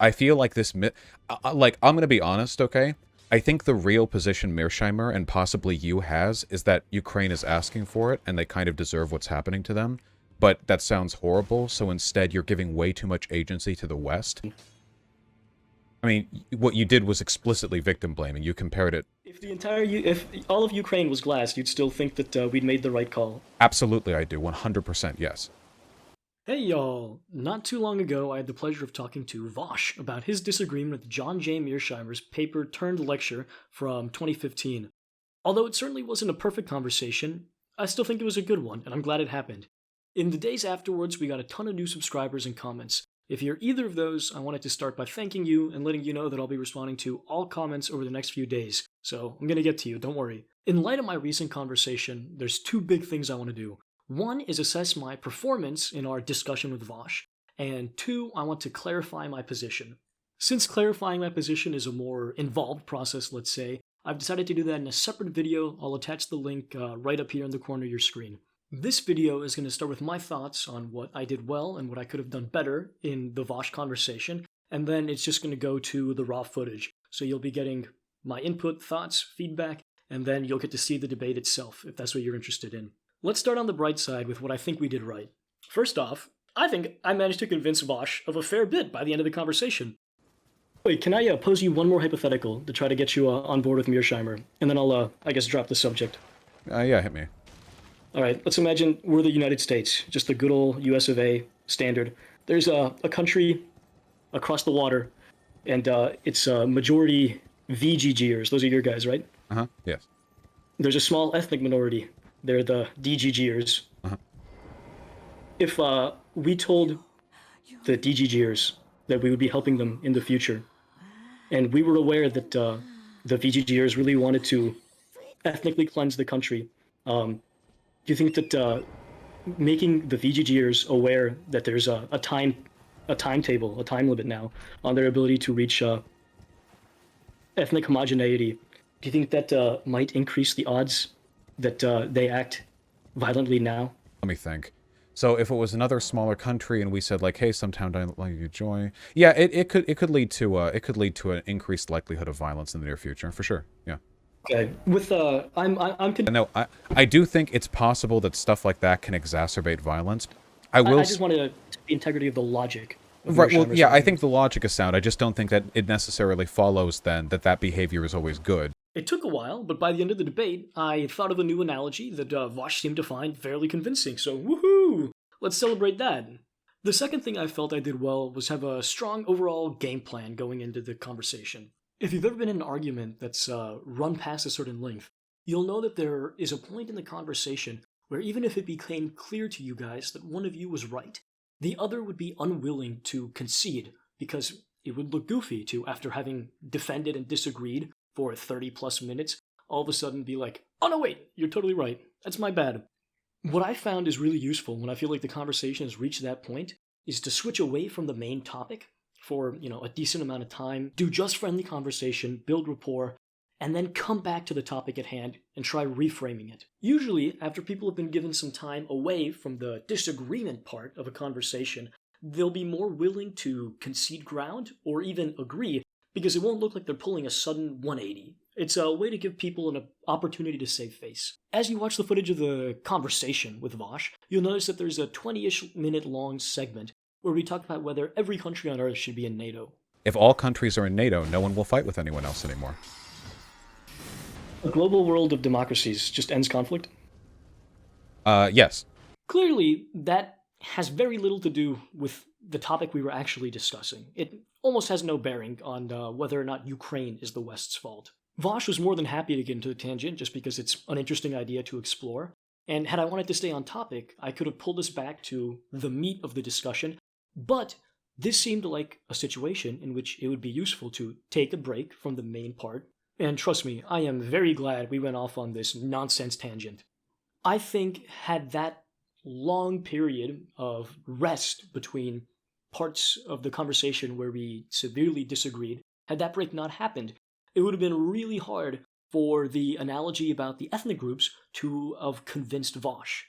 I feel like like, I'm gonna be honest, okay? I think the real position Mearsheimer and possibly you has is that Ukraine is asking for it, and they kind of deserve what's happening to them. But that sounds horrible, so instead you're giving way too much agency to the West. I mean, what you did was explicitly victim blaming. You compared it. If all of Ukraine was glass, you'd still think that we'd made the right call. Absolutely, I do. 100%, yes. Hey y'all! Not too long ago, I had the pleasure of talking to Vaush about his disagreement with John J. Mearsheimer's paper turned lecture from 2015. Although it certainly wasn't a perfect conversation, I still think it was a good one, and I'm glad it happened. In the days afterwards, we got a ton of new subscribers and comments. If you're either of those, I wanted to start by thanking you and letting you know that I'll be responding to all comments over the next few days, so I'm gonna get to you, don't worry. In light of my recent conversation, there's two big things I want to do. One is assess my performance in our discussion with Vaush, and two, I want to clarify my position. Since clarifying my position is a more involved process, let's say, I've decided to do that in a separate video. I'll attach the link right up here in the corner of your screen. This video is going to start with my thoughts on what I did well and what I could have done better in the Vaush conversation, and then it's just going to go to the raw footage. So you'll be getting my input, thoughts, feedback, and then you'll get to see the debate itself, if that's what you're interested in. Let's start on the bright side with what I think we did right. First off, I think I managed to convince Vaush of a fair bit by the end of the conversation. Wait, can I pose you one more hypothetical to try to get you on board with Mearsheimer? And then I'll, I guess, drop the subject. Yeah, hit me. Alright, let's imagine we're the United States, just the good old US of A standard. There's a country across the water, and it's majority VGGers. Those are your guys, right? Uh-huh, yes. There's a small ethnic minority. They're the DGGers. Uh-huh. If we told the DGGers that we would be helping them in the future, and we were aware that the VGGers really wanted to ethnically cleanse the country, do you think that making the VGGers aware that there's a timetable, a time limit now on their ability to reach ethnic homogeneity, do you think that might increase the odds that they act violently now? Let me think. So if it was another smaller country and we said like, hey, sometime I'd like you to join, yeah, it could lead to an increased likelihood of violence in the near future, for sure. Yeah. Okay. With No, I do think it's possible that stuff like that can exacerbate violence. I just wanted the integrity of the logic. Right. Well, yeah, I think the logic is sound. I just don't think that it necessarily follows then that behavior is always good. It took a while, but by the end of the debate, I thought of a new analogy that Vaush seemed to find fairly convincing, so woohoo! Let's celebrate that. The second thing I felt I did well was have a strong overall game plan going into the conversation. If you've ever been in an argument that's run past a certain length, you'll know that there is a point in the conversation where even if it became clear to you guys that one of you was right, the other would be unwilling to concede because it would look goofy to, after having defended and disagreed for 30 plus minutes, all of a sudden be like, oh no wait, you're totally right, that's my bad. What I found is really useful when I feel like the conversation has reached that point is to switch away from the main topic for, a decent amount of time, do just friendly conversation, build rapport, and then come back to the topic at hand and try reframing it. Usually, after people have been given some time away from the disagreement part of a conversation, they'll be more willing to concede ground or even agree because it won't look like they're pulling a sudden 180. It's a way to give people an opportunity to save face. As you watch the footage of the conversation with Vaush, you'll notice that there's a 20-ish minute long segment where we talk about whether every country on Earth should be in NATO. If all countries are in NATO, no one will fight with anyone else anymore. A global world of democracies just ends conflict? Yes. Clearly, that has very little to do with the topic we were actually discussing. It almost has no bearing on whether or not Ukraine is the West's fault. Vaush was more than happy to get into the tangent just because it's an interesting idea to explore. And had I wanted to stay on topic, I could have pulled us back to the meat of the discussion, but this seemed like a situation in which it would be useful to take a break from the main part. And trust me, I am very glad we went off on this nonsense tangent. I think had that long period of rest between parts of the conversation where we severely disagreed, had that break not happened, it would have been really hard for the analogy about the ethnic groups to have convinced Vaush.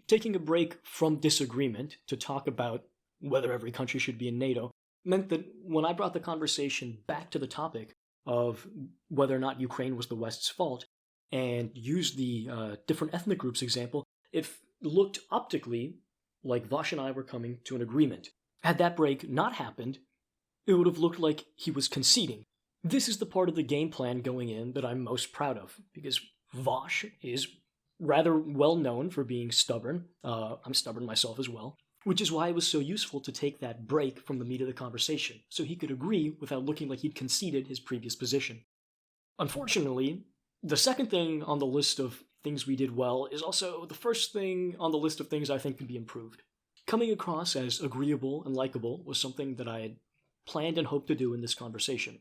Taking a break from disagreement to talk about whether every country should be in NATO meant that when I brought the conversation back to the topic of whether or not Ukraine was the West's fault, and used the different ethnic groups example, it looked optically like Vaush and I were coming to an agreement. Had that break not happened, it would have looked like he was conceding. This is the part of the game plan going in that I'm most proud of, because Vaush is rather well known for being stubborn. I'm stubborn myself as well, which is why it was so useful to take that break from the meat of the conversation, so he could agree without looking like he'd conceded his previous position. Unfortunately, the second thing on the list of things we did well is also the first thing on the list of things I think could be improved. Coming across as agreeable and likable was something that I had planned and hoped to do in this conversation.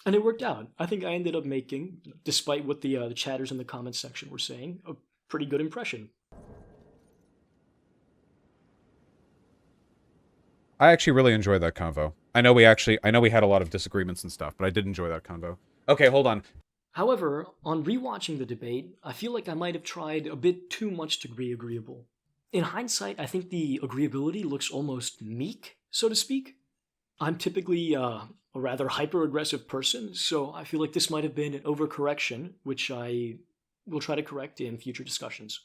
And it worked out. I think I ended up making, despite what the chatters in the comments section were saying, a pretty good impression. I actually really enjoyed that convo. I know we had a lot of disagreements and stuff, but I did enjoy that convo. Okay, hold on. However, on rewatching the debate, I feel like I might have tried a bit too much to be agreeable. In hindsight, I think the agreeability looks almost meek, so to speak. I'm typically a rather hyper-aggressive person, so I feel like this might have been an overcorrection, which I will try to correct in future discussions.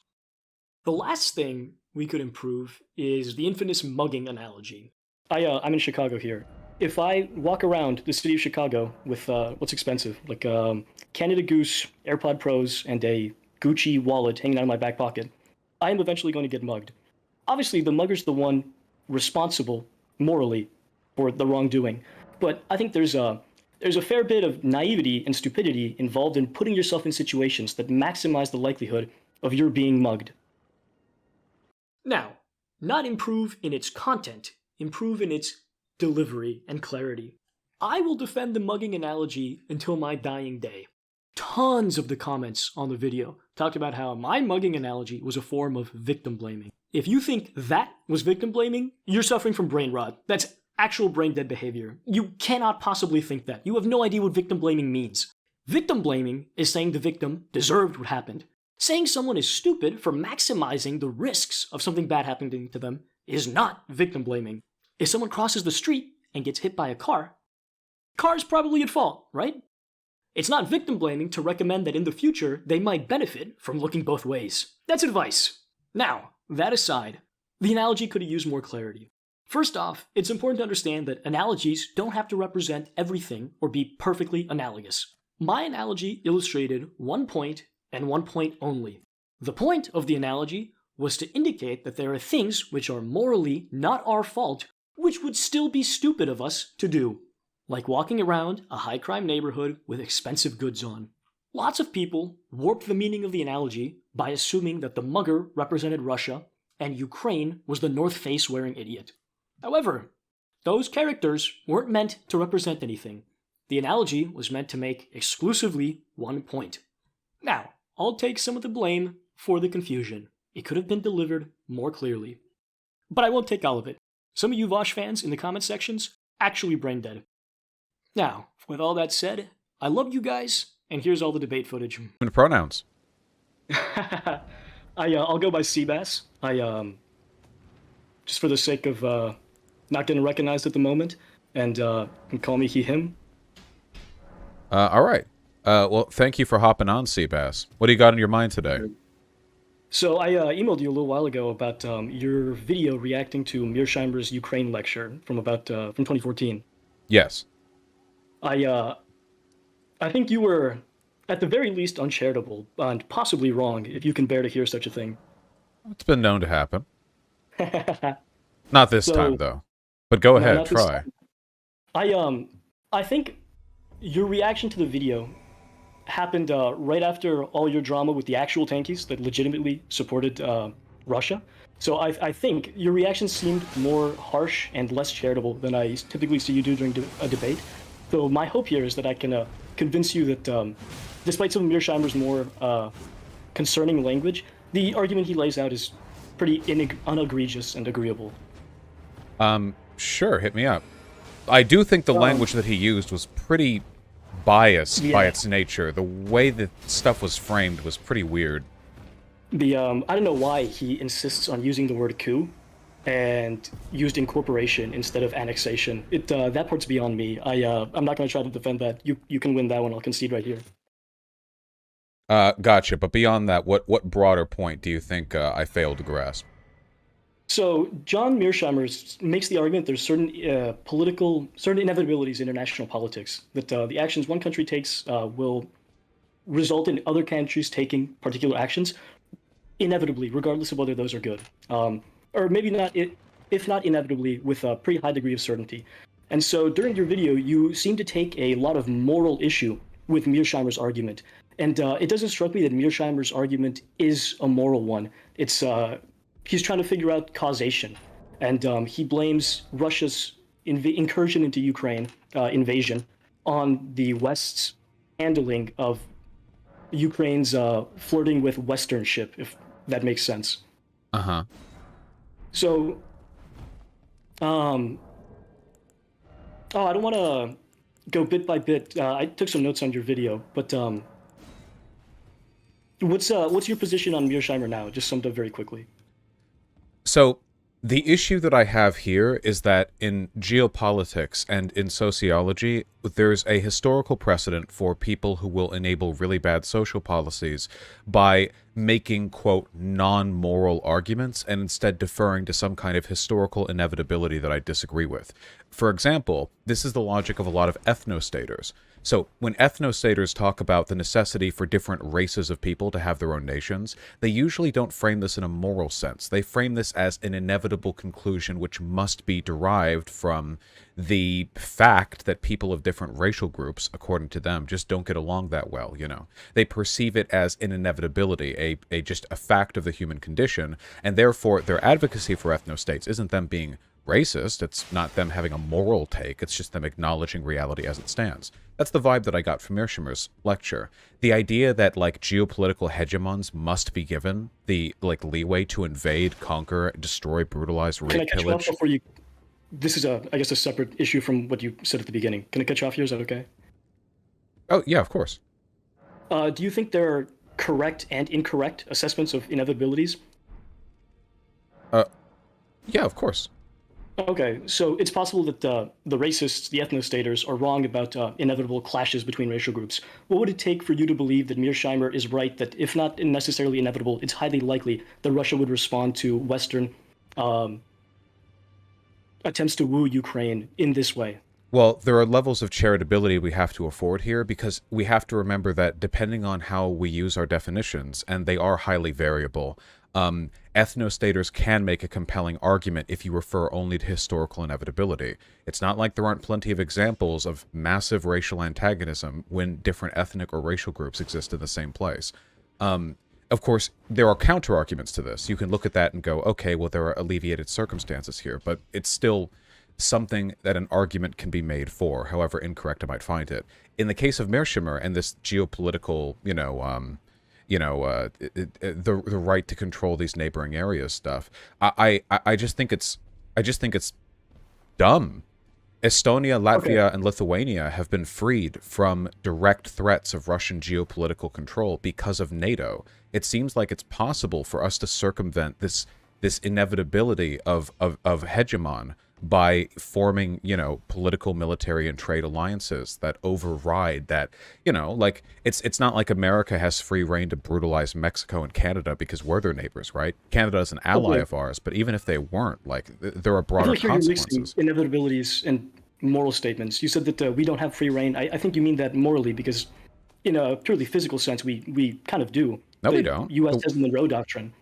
The last thing we could improve is the infamous mugging analogy. I'm in Chicago here. If I walk around the city of Chicago with what's expensive, like Canada Goose, AirPod Pros, and a Gucci wallet hanging out of my back pocket, I am eventually going to get mugged. Obviously, the mugger's the one responsible morally for the wrongdoing, but I think there's a fair bit of naivety and stupidity involved in putting yourself in situations that maximize the likelihood of your being mugged. Now, not improve in its content, improve in its delivery and clarity. I will defend the mugging analogy until my dying day. Tons of the comments on the video talked about how my mugging analogy was a form of victim blaming. If you think that was victim blaming, you're suffering from brain rot. That's actual brain dead behavior. You cannot possibly think that. You have no idea what victim blaming means. Victim blaming is saying the victim deserved what happened. Saying someone is stupid for maximizing the risks of something bad happening to them is not victim blaming. If someone crosses the street and gets hit by a car is probably at fault, right? It's not victim blaming to recommend that in the future they might benefit from looking both ways. That's advice. Now, that aside, the analogy could have used more clarity. First off, it's important to understand that analogies don't have to represent everything or be perfectly analogous. My analogy illustrated one point and one point only. The point of the analogy was to indicate that there are things which are morally not our fault, which would still be stupid of us to do, like walking around a high-crime neighborhood with expensive goods on. Lots of people warped the meaning of the analogy by assuming that the mugger represented Russia and Ukraine was the North Face-wearing idiot. However, those characters weren't meant to represent anything. The analogy was meant to make exclusively one point. Now, I'll take some of the blame for the confusion. It could have been delivered more clearly. But I won't take all of it. Some of you Vaush fans in the comment sections actually brain dead. Now, with all that said, I love you guys, and here's all the debate footage. And pronouns. I'll go by Seabass. Just for the sake of not getting recognized at the moment, and call me he, him. All right. Well, thank you for hopping on, Seabass. What do you got in your mind today? So I emailed you a little while ago about your video reacting to Mearsheimer's Ukraine lecture from 2014. Yes. I think you were, at the very least, uncharitable and possibly wrong, if you can bear to hear such a thing. It's been known to happen. Not this time, though. But go ahead, try. I think your reaction to the video happened right after all your drama with the actual tankies that legitimately supported Russia. So I think your reaction seemed more harsh and less charitable than I typically see you do during a debate. So my hope here is that I can convince you that despite some of Mearsheimer's more concerning language, the argument he lays out is pretty unegregious and agreeable. Sure, hit me up. I do think the language that he used was pretty biased by its nature. The way that stuff was framed was pretty weird. I don't know why he insists on using the word coup. and used incorporation instead of annexation. That part's beyond me. I'm not going to try to defend that. You can win that one. I'll concede right here. Gotcha. But beyond that, what broader point do you think I failed to grasp? So John Mearsheimer makes the argument there's certain certain inevitabilities in international politics that the actions one country takes will result in other countries taking particular actions inevitably, regardless of whether those are good, or maybe not. If not inevitably, with a pretty high degree of certainty. And so during your video, you seem to take a lot of moral issue with Mearsheimer's argument. And it doesn't strike me that Mearsheimer's argument is a moral one. It's he's trying to figure out causation, and he blames Russia's incursion into Ukraine, invasion, on the West's handling of Ukraine's flirting with Western ship, if that makes sense. Uh-huh. So, oh, I don't want to go bit by bit. I took some notes on your video, but what's your position on Mearsheimer now? Just summed up very quickly. So, the issue that I have here is that in geopolitics and in sociology, there's a historical precedent for people who will enable really bad social policies by making, quote, non-moral arguments and instead deferring to some kind of historical inevitability that I disagree with. For example, this is the logic of a lot of ethnostaters. So when ethnostaters talk about the necessity for different races of people to have their own nations, they usually don't frame this in a moral sense. They frame this as an inevitable conclusion which must be derived from the fact that people of different racial groups, according to them, just don't get along that well, you know. They perceive it as an inevitability, just a fact of the human condition, and therefore their advocacy for ethnostates isn't them being racist, it's not them having a moral take, it's just them acknowledging reality as it stands. That's the vibe that I got from Mearsheimer's lecture. The idea that, like, geopolitical hegemons must be given the, like, leeway to invade, conquer, destroy, brutalize, rape, Can I cut you off pillage. before you... This is, I guess, a separate issue from what you said at the beginning. Can I cut you off here? Is that okay? Oh, yeah, of course. Do you think there are correct and incorrect assessments of inevitabilities? Yeah, of course. Okay, so it's possible that the racists, the ethnostaters, are wrong about inevitable clashes between racial groups. What would it take for you to believe that Mearsheimer is right, that if not necessarily inevitable, it's highly likely that Russia would respond to Western attempts to woo Ukraine in this way? Well, there are levels of charitability we have to afford here because we have to remember that depending on how we use our definitions, and they are highly variable, ethnostaters can make a compelling argument if you refer only to historical inevitability. It's not like there aren't plenty of examples of massive racial antagonism when different ethnic or racial groups exist in the same place. Of course, there are counter-arguments to this. You can look at that and go, okay, well, there are alleviated circumstances here, but it's still something that an argument can be made for, however incorrect I might find it. In the case of Mearsheimer and this geopolitical, the right to control these neighboring areas stuff, I just think it's dumb. Estonia, Latvia, and Lithuania have been freed from direct threats of Russian geopolitical control because of NATO. It seems like it's possible for us to circumvent this inevitability of hegemon by forming, political, military, and trade alliances that override that, like, it's not like America has free reign to brutalize Mexico and Canada because we're their neighbors, right? Canada is an ally of ours, but even if they weren't, like, there are broader consequences. Inevitabilities and moral statements. You said that we don't have free reign. I think you mean that morally because, in a purely physical sense, we kind of do. No, we don't. U.S. has the Monroe Doctrine.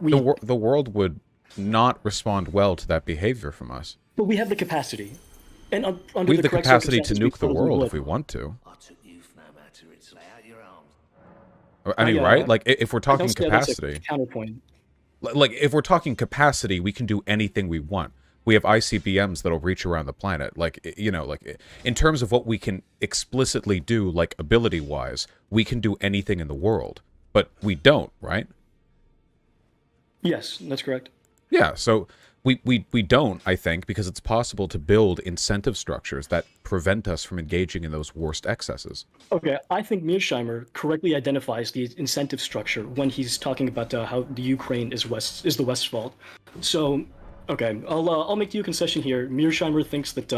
The world would not respond well to that behavior from us. But we have the capacity. And under we have the correct capacity to nuke the totally world would. if we want to. I took you for no matter. It's lay out your arms. I mean, right? Like, if we're talking That's capacity, a counterpoint. like if we're talking capacity, we can do anything we want. We have ICBMs that'll reach around the planet. Like, like in terms of what we can explicitly do, like ability-wise, we can do anything in the world, but we don't, right? Yes, that's correct. Yeah, so we don't, I think, because it's possible to build incentive structures that prevent us from engaging in those worst excesses. Okay, I think Mearsheimer correctly identifies the incentive structure when he's talking about how the Ukraine is the West's fault. So Okay, I'll make you a concession here. Mearsheimer thinks that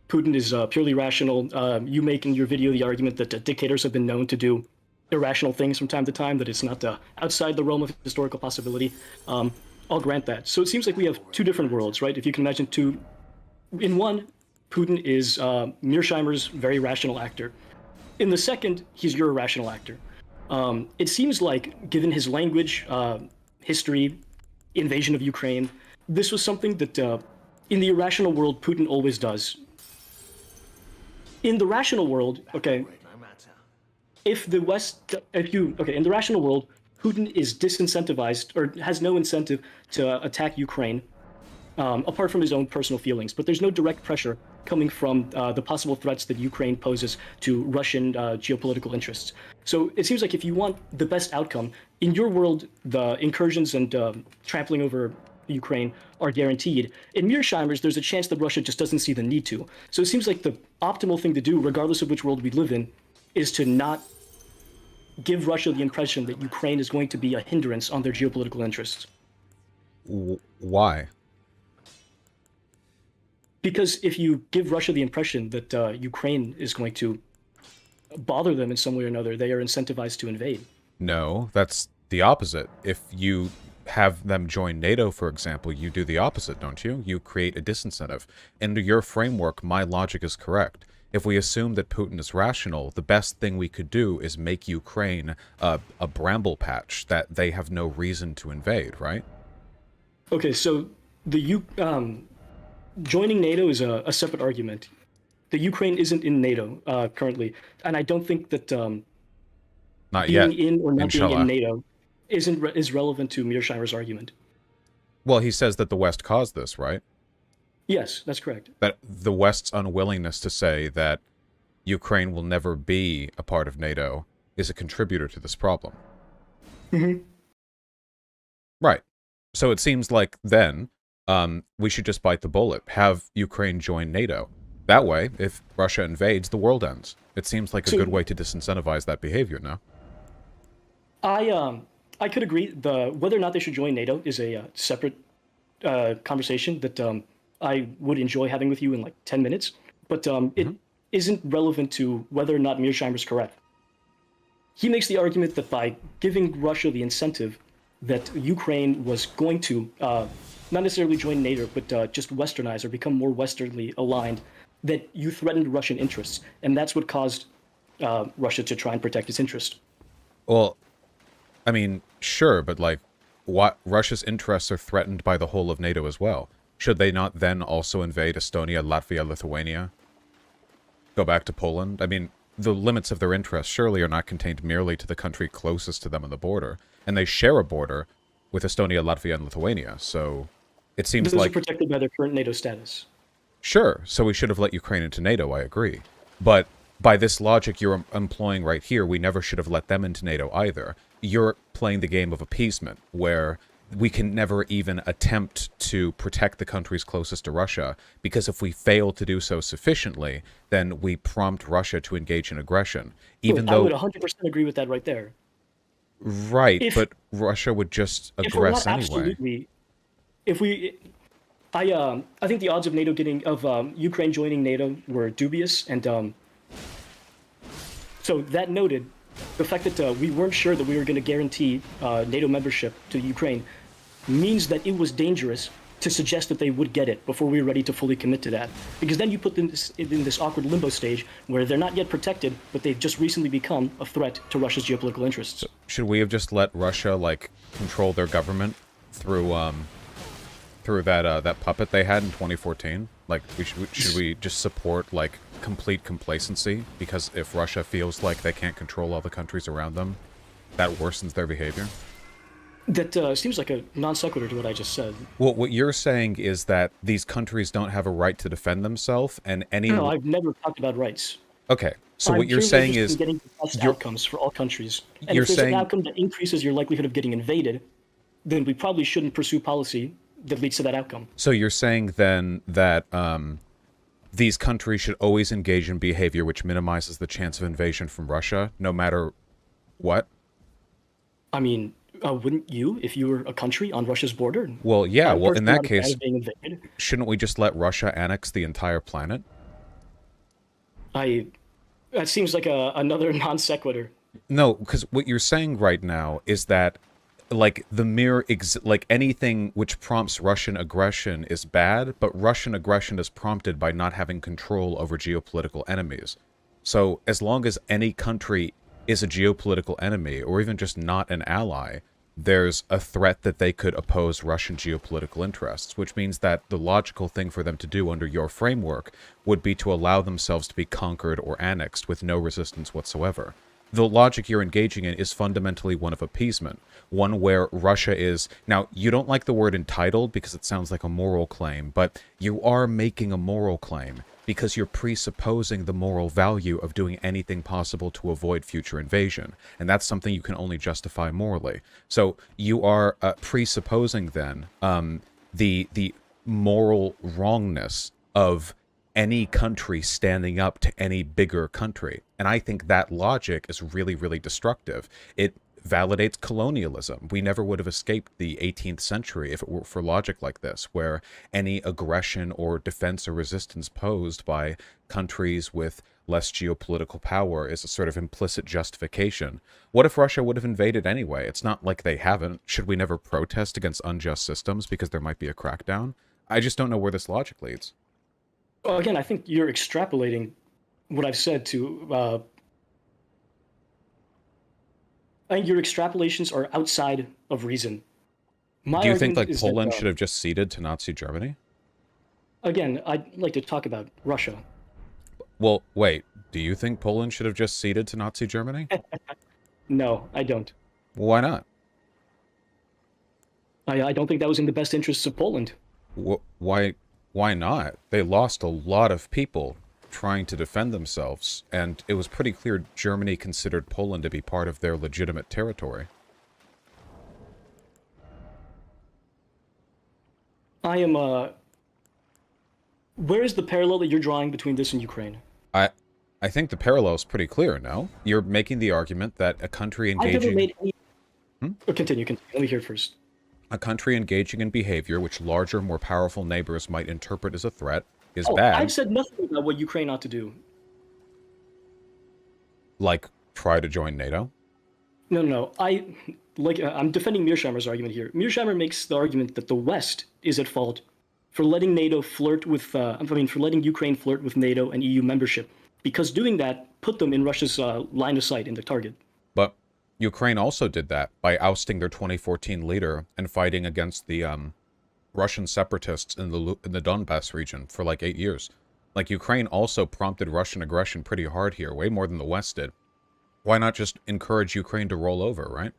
Putin is purely rational. You make in your video the argument that dictators have been known to do irrational things from time to time, that it's not outside the realm of historical possibility. I'll grant that. So it seems like we have two different worlds, right? If you can imagine two. In one, Putin is Mearsheimer's very rational actor. In the second, he's your irrational actor. It seems like, given his language, history, invasion of Ukraine, this was something that in the irrational world, Putin always does. In the rational world, okay, if the West, in the rational world, Putin is disincentivized or has no incentive to attack Ukraine, apart from his own personal feelings. But there's no direct pressure coming from the possible threats that Ukraine poses to Russian geopolitical interests. So it seems like if you want the best outcome, in your world, the incursions and trampling over Ukraine are guaranteed. In Mearsheimer's, there's a chance that Russia just doesn't see the need to. So it seems like the optimal thing to do, regardless of which world we live in, is to not give Russia the impression that Ukraine is going to be a hindrance on their geopolitical interests. Why? Because if you give Russia the impression that Ukraine is going to bother them in some way or another, they are incentivized to invade. No, that's the opposite. If you have them join NATO, for example, you do the opposite, don't you? You create a disincentive. Under your framework, my logic is correct. If we assume that Putin is rational, the best thing we could do is make Ukraine a bramble patch that they have no reason to invade, right? Okay, so joining NATO is a separate argument. The Ukraine isn't in NATO currently, and I don't think that Not being yet. in or not Inshallah. being in NATO is relevant to Mearsheimer's argument. Well, he says that the West caused this, right? Yes, that's correct. That the West's unwillingness to say that Ukraine will never be a part of NATO is a contributor to this problem. Mm-hmm. Right. So it seems like then we should just bite the bullet, have Ukraine join NATO. That way, if Russia invades, the world ends. It seems like a good way to disincentivize that behavior, no? I could agree. Whether or not they should join NATO is a separate conversation that I would enjoy having with you in like 10 minutes. But it isn't relevant to whether or not Mearsheimer's correct. He makes the argument that by giving Russia the incentive that Ukraine was going to not necessarily join NATO, but just westernize or become more westernly aligned, that you threatened Russian interests. And that's what caused Russia to try and protect its interest. Well, I mean, sure, but like, what Russia's interests are threatened by the whole of NATO as well. Should they not then also invade Estonia, Latvia, Lithuania? Go back to Poland? I mean, the limits of their interests surely are not contained merely to the country closest to them on the border. And they share a border with Estonia, Latvia, and Lithuania, so it seems Those like... are protected by their current NATO status. Sure, so we should have let Ukraine into NATO, I agree. But by this logic you're employing right here, we never should have let them into NATO either. You're playing the game of appeasement, where we can never even attempt to protect the countries closest to Russia, because if we fail to do so sufficiently, then we prompt Russia to engage in aggression. Even though I would 100% agree with that right there. Right, but Russia would just aggress anyway. I think the odds of Ukraine joining NATO were dubious, and so that noted, the fact that we weren't sure that we were going to guarantee NATO membership to Ukraine means that it was dangerous to suggest that they would get it before we were ready to fully commit to that. Because then you put them in this awkward limbo stage where they're not yet protected, but they've just recently become a threat to Russia's geopolitical interests. So should we have just let Russia, like, control their government through that puppet they had in 2014? Like, should we just support, like, complete complacency? Because if Russia feels like they can't control all the countries around them, that worsens their behavior? That seems like a non sequitur to what I just said. Well, what you're saying is that these countries don't have a right to defend themselves, and any... No, I've never talked about rights. Okay, so what you're saying is... getting the best outcomes for all countries. And you're if there's saying... an outcome that increases your likelihood of getting invaded, then we probably shouldn't pursue policy that leads to that outcome. So you're saying then that these countries should always engage in behavior which minimizes the chance of invasion from Russia, no matter what? I mean, Wouldn't you, if you were a country on Russia's border? Well, yeah, I'm well, in personally that not a fan case, of being invaded. shouldn't we just let Russia annex the entire planet? I That seems like another non sequitur. No, because what you're saying right now is that, like, the mere, like, anything which prompts Russian aggression is bad, but Russian aggression is prompted by not having control over geopolitical enemies. So, as long as any country is a geopolitical enemy, or even just not an ally, there's a threat that they could oppose Russian geopolitical interests, which means that the logical thing for them to do under your framework would be to allow themselves to be conquered or annexed with no resistance whatsoever. The logic you're engaging in is fundamentally one of appeasement, one where Russia is... Now, you don't like the word entitled because it sounds like a moral claim, but you are making a moral claim because you're presupposing the moral value of doing anything possible to avoid future invasion, and that's something you can only justify morally. So you are presupposing then the moral wrongness of any country standing up to any bigger country. And I think that logic is really, really destructive. It validates colonialism. We never would have escaped the 18th century if it were for logic like this, where any aggression or defense or resistance posed by countries with less geopolitical power is a sort of implicit justification. What if Russia would have invaded anyway? It's not like they haven't. Should we never protest against unjust systems because there might be a crackdown? I just don't know where this logic leads. Well, again, I think you're extrapolating what I've said to. I think your extrapolations are outside of reason. My Do you think, argument like, is Poland that, should have just ceded to Nazi Germany? again, I'd like to talk about Russia. Well, wait, do you think Poland should have just ceded to Nazi Germany? No, I don't. Why not? I don't think that was in the best interests of Poland. Why not? They lost a lot of people trying to defend themselves, and it was pretty clear Germany considered Poland to be part of their legitimate territory. I am. Where is the parallel that you're drawing between this and Ukraine? I think the parallel is pretty clear, no? You're making the argument that a country I've never engaging... made any. Hmm? Oh, continue. Let me hear it first. A country engaging in behavior which larger, more powerful neighbors might interpret as a threat is Oh, bad. I've said nothing about what Ukraine ought to do. Like, try to join NATO? No. I'm defending Mearsheimer's argument here. Mearsheimer makes the argument that the West is at fault for letting NATO flirt with. For letting Ukraine flirt with NATO and EU membership, because doing that put them in Russia's line of sight in the target. But Ukraine also did that by ousting their 2014 leader and fighting against the Russian separatists in the Donbass region for like 8 years. Like, Ukraine also prompted Russian aggression pretty hard here, way more than the West did. Why not just encourage Ukraine to roll over, right?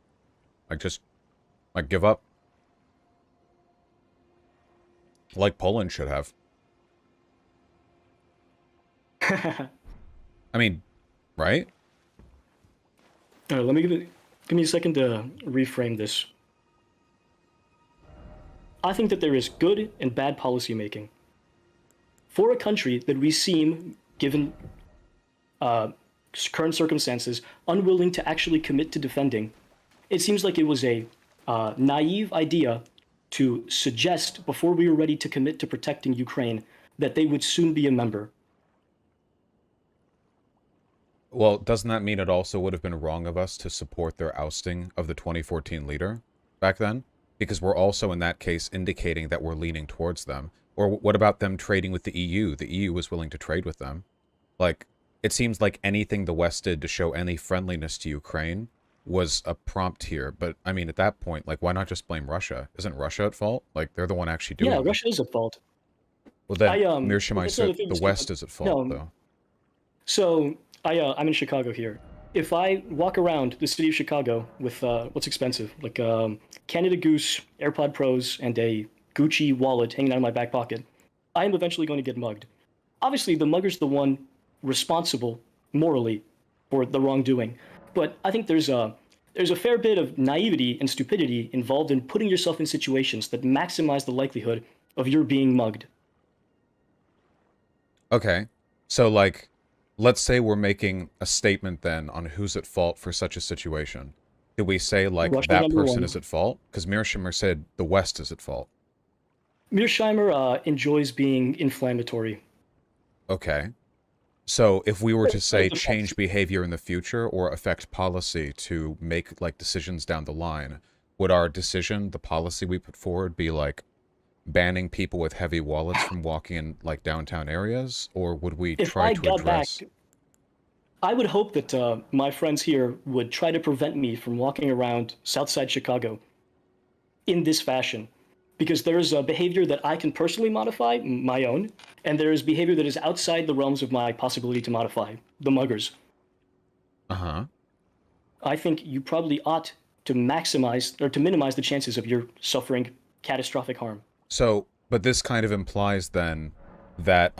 Like, give up. Like Poland should have. I mean, right? All right, give me a second to reframe this. I think that there is good and bad policymaking. For a country that we seem, given current circumstances, unwilling to actually commit to defending, it seems like it was a naive idea to suggest, before we were ready to commit to protecting Ukraine, that they would soon be a member. Well, doesn't that mean it also would have been wrong of us to support their ousting of the 2014 leader back then? Because we're also, in that case, indicating that we're leaning towards them. Or what about them trading with the EU? The EU was willing to trade with them. Like, it seems like anything the West did to show any friendliness to Ukraine was a prompt here. But, I mean, at that point, like, why not just blame Russia? Isn't Russia at fault? Like, they're the one actually doing it. Yeah, Russia is at fault. Well, then, Mearsheimer said the West is at fault, No. though. So, I'm in Chicago here. If I walk around the city of Chicago with what's expensive, like Canada Goose, AirPod Pros, and a Gucci wallet hanging out of my back pocket, I am eventually going to get mugged. Obviously, the mugger's the one responsible morally for the wrongdoing, but I think there's a fair bit of naivety and stupidity involved in putting yourself in situations that maximize the likelihood of your being mugged. Okay, so, like, let's say we're making a statement then on who's at fault for such a situation. Do we say, like, Russia that number person one. is at fault? Because Mearsheimer said the West is at fault. Mearsheimer enjoys being inflammatory. Okay. So if we were to say It change depends. behavior in the future or affect policy to make, like, decisions down the line, would our decision, the policy we put forward, be like banning people with heavy wallets from walking in, like, downtown areas? Or would we If try I to got back, address... I would hope that my friends here would try to prevent me from walking around Southside Chicago in this fashion, because there is a behavior that I can personally modify, my own, and there is behavior that is outside the realms of my possibility to modify, the muggers. Uh-huh. I think you probably ought to maximize or to minimize the chances of your suffering catastrophic harm. So, but this kind of implies then that,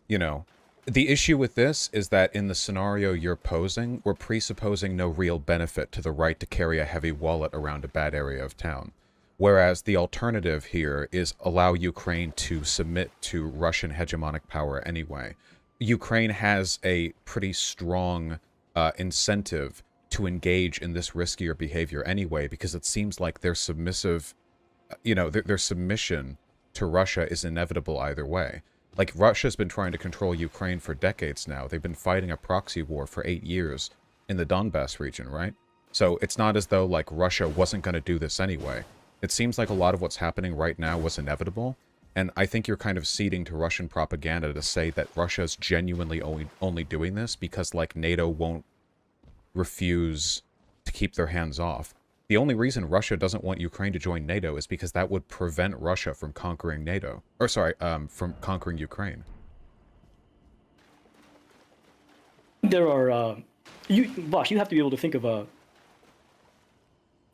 you know, the issue with this is that in the scenario you're posing, we're presupposing no real benefit to the right to carry a heavy wallet around a bad area of town. Whereas the alternative here is allow Ukraine to submit to Russian hegemonic power anyway. Ukraine has a pretty strong incentive to engage in this riskier behavior anyway, because it seems like their submissive, their submission to Russia is inevitable either way. Like, Russia's been trying to control Ukraine for decades now. They've been fighting a proxy war for 8 years in the Donbass region, right? So it's not as though, like, Russia wasn't going to do this anyway. It seems like a lot of what's happening right now was inevitable, and I think you're kind of ceding to Russian propaganda to say that Russia's genuinely only doing this because, like, NATO won't refuse to keep their hands off. The only reason Russia doesn't want Ukraine to join NATO is because that would prevent Russia from conquering NATO. Or, sorry, from conquering Ukraine. There are, Vaush, you have to be able to think of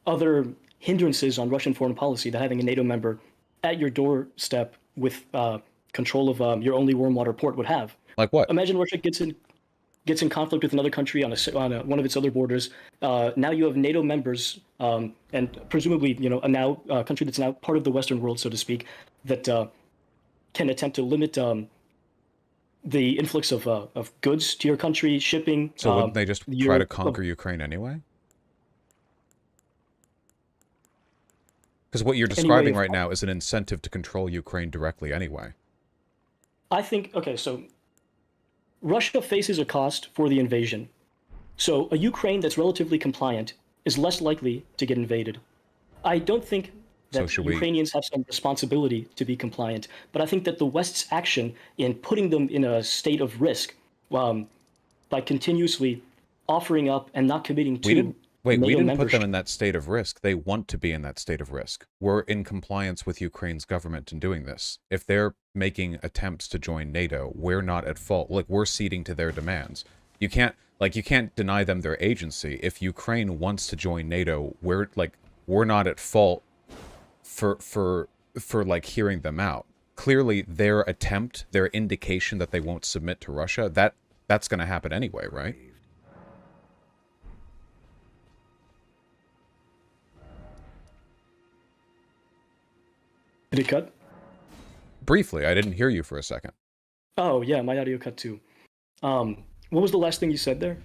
other hindrances on Russian foreign policy that having a NATO member at your doorstep with control of your only warm water port would have. Like what? Imagine Russia gets in conflict with another country on one of its other borders. Now you have NATO members, and presumably, a country that's now part of the Western world, so to speak, that can attempt to limit the influx of goods to your country, shipping. So wouldn't they just try to conquer Ukraine anyway? Because what you're describing right now is an incentive to control Ukraine directly anyway. I think, okay, so Russia faces a cost for the invasion. So a Ukraine that's relatively compliant is less likely to get invaded. I don't think that Ukrainians have some responsibility to be compliant, but I think that the West's action in putting them in a state of risk by continuously offering up and not committing to we didn't put them in that state of risk. They want to be in that state of risk. We're in compliance with Ukraine's government in doing this. If they're making attempts to join NATO, we're not at fault. Like, we're ceding to their demands. You can't deny them their agency. If Ukraine wants to join NATO, we're not at fault for like hearing them out. Clearly, their attempt, their indication that they won't submit to Russia, that's going to happen anyway, right? Did it cut? Briefly, I didn't hear you for a second. Oh, yeah, my audio cut too. What was the last thing you said there?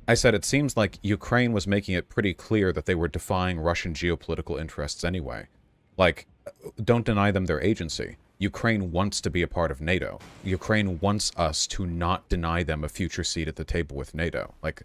I said it seems like Ukraine was making it pretty clear that they were defying Russian geopolitical interests anyway. Like, don't deny them their agency. Ukraine wants to be a part of NATO. Ukraine wants us to not deny them a future seat at the table with NATO. Like,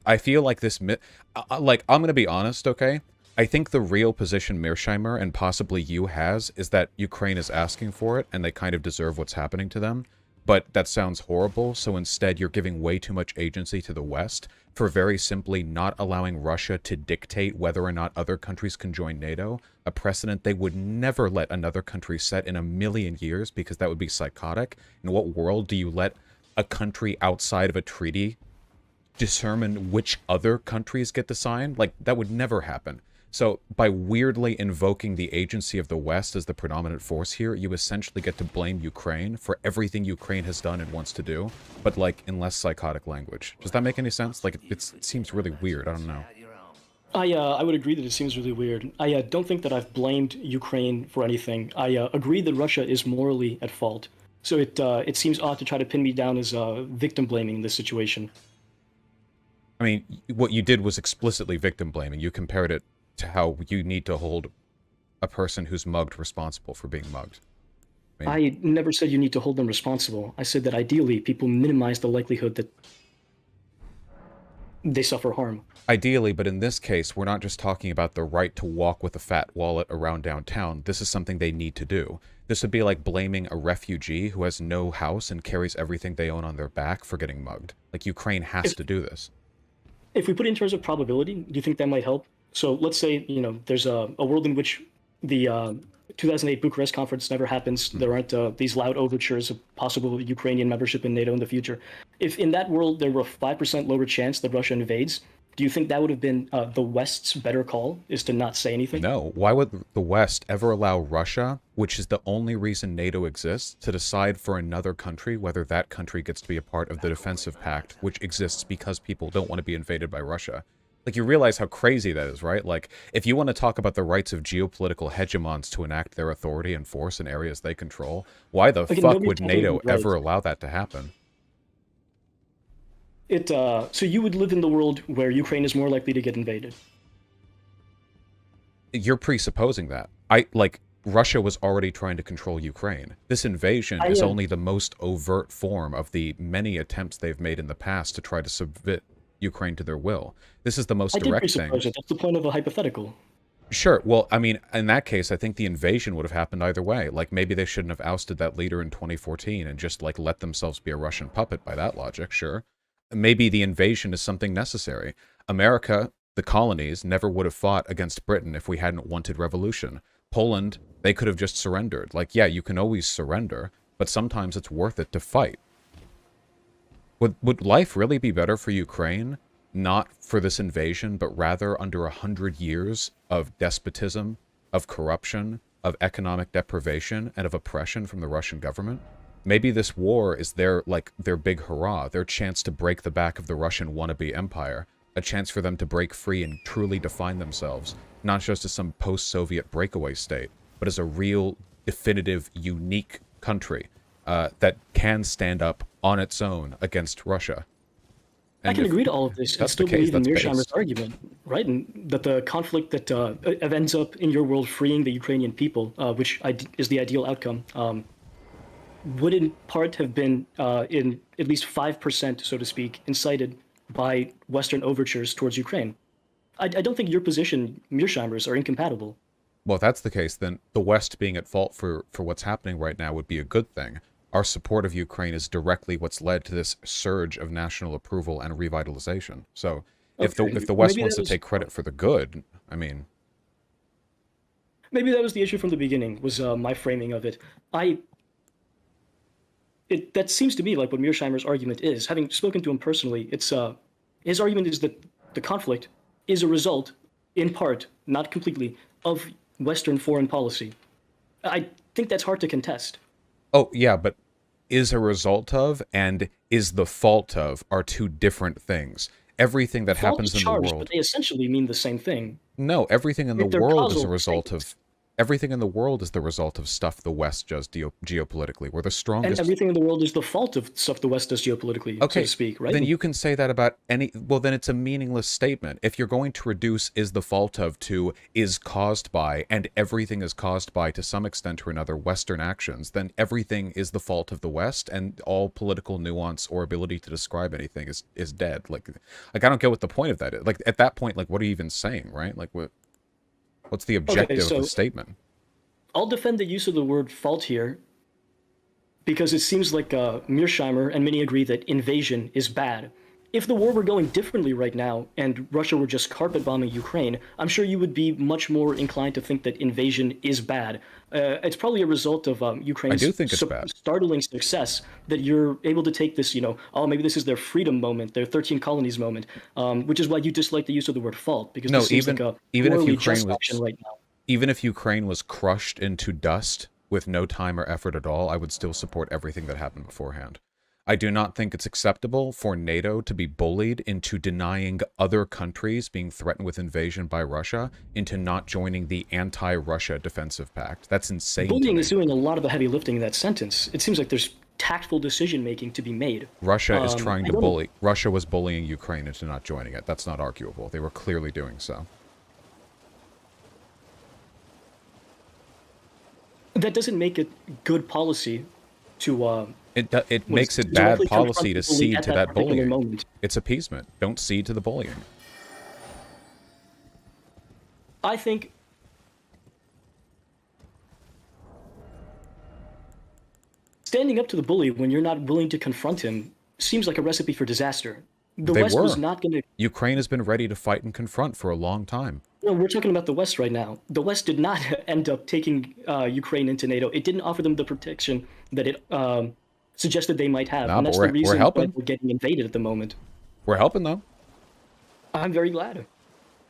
I feel like this... I'm going to be honest, okay? I think the real position Mearsheimer and possibly you has is that Ukraine is asking for it and they kind of deserve what's happening to them. But that sounds horrible, so instead you're giving way too much agency to the West for very simply not allowing Russia to dictate whether or not other countries can join NATO, a precedent they would never let another country set in a million years because that would be psychotic. In what world do you let a country outside of a treaty determine which other countries get to sign? Like, that would never happen. So by weirdly invoking the agency of the West as the predominant force here, you essentially get to blame Ukraine for everything Ukraine has done and wants to do, but like in less psychotic language. Does that make any sense? Like, it seems really weird. I don't know. I would agree that it seems really weird. I don't think that I've blamed Ukraine for anything. I agree that Russia is morally at fault. So it seems odd to try to pin me down as victim blaming in this situation. I mean, what you did was explicitly victim blaming. You compared it to how you need to hold a person who's mugged responsible for being mugged. I never said you need to hold them responsible. I said that ideally people minimize the likelihood that they suffer harm. Ideally, but in this case, we're not just talking about the right to walk with a fat wallet around downtown. This is something they need to do. This would be like blaming a refugee who has no house and carries everything they own on their back for getting mugged. Like, Ukraine has to do this. If we put it in terms of probability, do you think that might help? So let's say, there's a world in which the 2008 Bucharest conference never happens. There aren't these loud overtures of possible Ukrainian membership in NATO in the future. If in that world there were a 5% lower chance that Russia invades, do you think that would have been the West's better call, is to not say anything? No. Why would the West ever allow Russia, which is the only reason NATO exists, to decide for another country whether that country gets to be a part of the defensive pact, which exists because people don't want to be invaded by Russia? Like, you realize how crazy that is, right? Like, if you want to talk about the rights of geopolitical hegemons to enact their authority and force in areas they control, why the fuck would NATO ever allow that to happen? So you would live in the world where Ukraine is more likely to get invaded? You're presupposing that. Russia was already trying to control Ukraine. This invasion is only the most overt form of the many attempts they've made in the past to try to subvert Ukraine to their will. This is the most direct thing. That's the point of a hypothetical. Sure. Well, I mean, in that case, I think the invasion would have happened either way. Like, maybe they shouldn't have ousted that leader in 2014 and just, like, let themselves be a Russian puppet by that logic, sure. Maybe the invasion is something necessary. America, the colonies, never would have fought against Britain if we hadn't wanted revolution. Poland, they could have just surrendered. Like, yeah, you can always surrender, but sometimes it's worth it to fight. Would life really be better for Ukraine? Not for this invasion, but rather under 100 years of despotism, of corruption, of economic deprivation, and of oppression from the Russian government? Maybe this war is their big hurrah, their chance to break the back of the Russian wannabe empire, a chance for them to break free and truly define themselves, not just as some post-Soviet breakaway state, but as a real, definitive, unique country that can stand up on its own against Russia. And I can agree to all of this and still believe in Mearsheimer's argument, right? And that the conflict that ends up in your world freeing the Ukrainian people, which is the ideal outcome, would in part have been in at least 5%, so to speak, incited by Western overtures towards Ukraine. I don't think your position, Mearsheimer's, are incompatible. Well, if that's the case, then the West being at fault for what's happening right now would be a good thing. Our support of Ukraine is directly what's led to this surge of national approval and revitalization. So if the West wants to take credit for the good, I mean... Maybe that was the issue from the beginning, was my framing of it. That seems to me like what Mearsheimer's argument is. Having spoken to him personally, his argument is that the conflict is a result, in part, not completely, of Western foreign policy. I think that's hard to contest. Oh, yeah, but is a result of and is the fault of are two different things. Everything that happens in the world... But they essentially mean the same thing. No, everything in the world is a result of... Everything in the world is the result of stuff the West does geopolitically. We're the strongest... And everything in the world is the fault of stuff the West does geopolitically, so to speak, right? Then you can say that about any... Well, then it's a meaningless statement. If you're going to reduce is the fault of to is caused by, and everything is caused by, to some extent or another, Western actions, then everything is the fault of the West, and all political nuance or ability to describe anything is dead. Like I don't get what the point of that is. Like, at that point, like, what are you even saying, right? Like, what's the objective of the statement? I'll defend the use of the word fault here because it seems like Mearsheimer and many agree that invasion is bad. If the war were going differently right now and Russia were just carpet bombing Ukraine, I'm sure you would be much more inclined to think that invasion is bad. It's probably a result of Ukraine's startling success that you're able to take this, maybe this is their freedom moment, their 13 colonies moment, which is why you dislike the use of the word fault, because this seems like a morally just action right now. Even if Ukraine was crushed into dust with no time or effort at all, I would still support everything that happened beforehand. I do not think it's acceptable for NATO to be bullied into denying other countries being threatened with invasion by Russia into not joining the anti-Russia defensive pact. That's insane. Bullying is doing a lot of the heavy lifting in that sentence. It seems like there's tactful decision making to be made. Russia is trying I to don't know. bully. Russia was bullying Ukraine into not joining it. That's not arguable. They were clearly doing so. That doesn't make it good policy to It makes it bad directly confront policy to the bully cede at to that that particular bullying. moment. It's appeasement. Don't cede to the bullying. I think standing up to the bully when you're not willing to confront him seems like a recipe for disaster. The They West was were. not going to. Ukraine has been ready to fight and confront for a long time. No, we're talking about the West right now. The West did not end up taking Ukraine into NATO. It didn't offer them the protection that it suggested they might have, Nah, and but that's the we're reason why helping. we're getting invaded at the moment. We're helping, though. I'm very glad.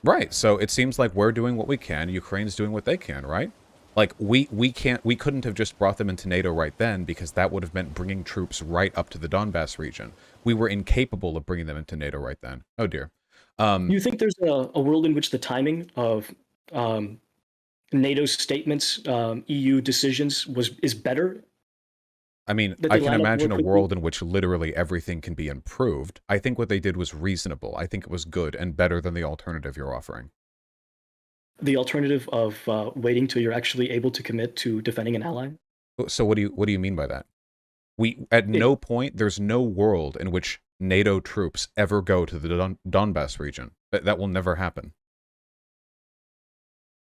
Right. So it seems like we're doing what we can. Ukraine's doing what they can, right? Like, we couldn't have just brought them into NATO right then because that would have meant bringing troops right up to the Donbass region. We were incapable of bringing them into NATO right then. Oh, dear. You think there's a world in which the timing of NATO's statements, EU decisions is better? I mean, That I they can line up imagine more a quickly? world in which literally everything can be improved. I think what they did was reasonable. I think it was good and better than the alternative you're offering. The alternative of waiting till you're actually able to commit to defending an ally? So what do you mean by that? At no point, there's no world in which NATO troops ever go to the Donbass region. That will never happen.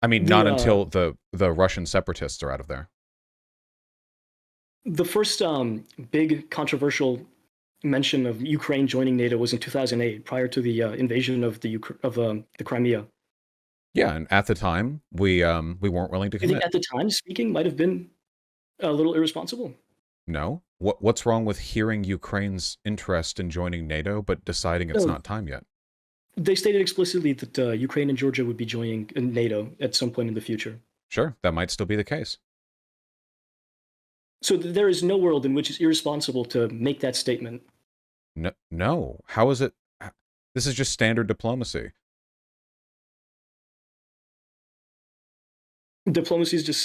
I mean, not until the Russian separatists are out of there. The first big controversial mention of Ukraine joining NATO was in 2008, prior to the invasion of the Crimea. Yeah, and at the time, we weren't willing to I think commit. at the time, speaking might have been a little irresponsible. No? What's wrong with hearing Ukraine's interest in joining NATO, but deciding it's No. not time yet? They stated explicitly that Ukraine and Georgia would be joining NATO at some point in the future. Sure, that might still be the case. So there is no world in which it's irresponsible to make that statement. No. How is it? This is just standard diplomacy. Diplomacy is just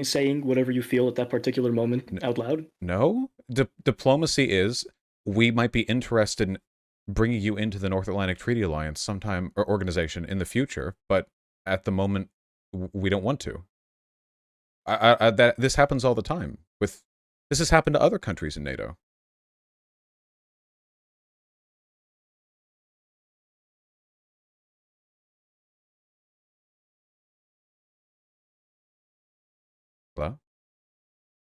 saying whatever you feel at that particular moment out loud. No? Diplomacy is, we might be interested in bringing you into the North Atlantic Treaty Alliance sometime, or organization in the future, but at the moment, we don't want to. This happens all the time. This has happened to other countries in NATO. Hello?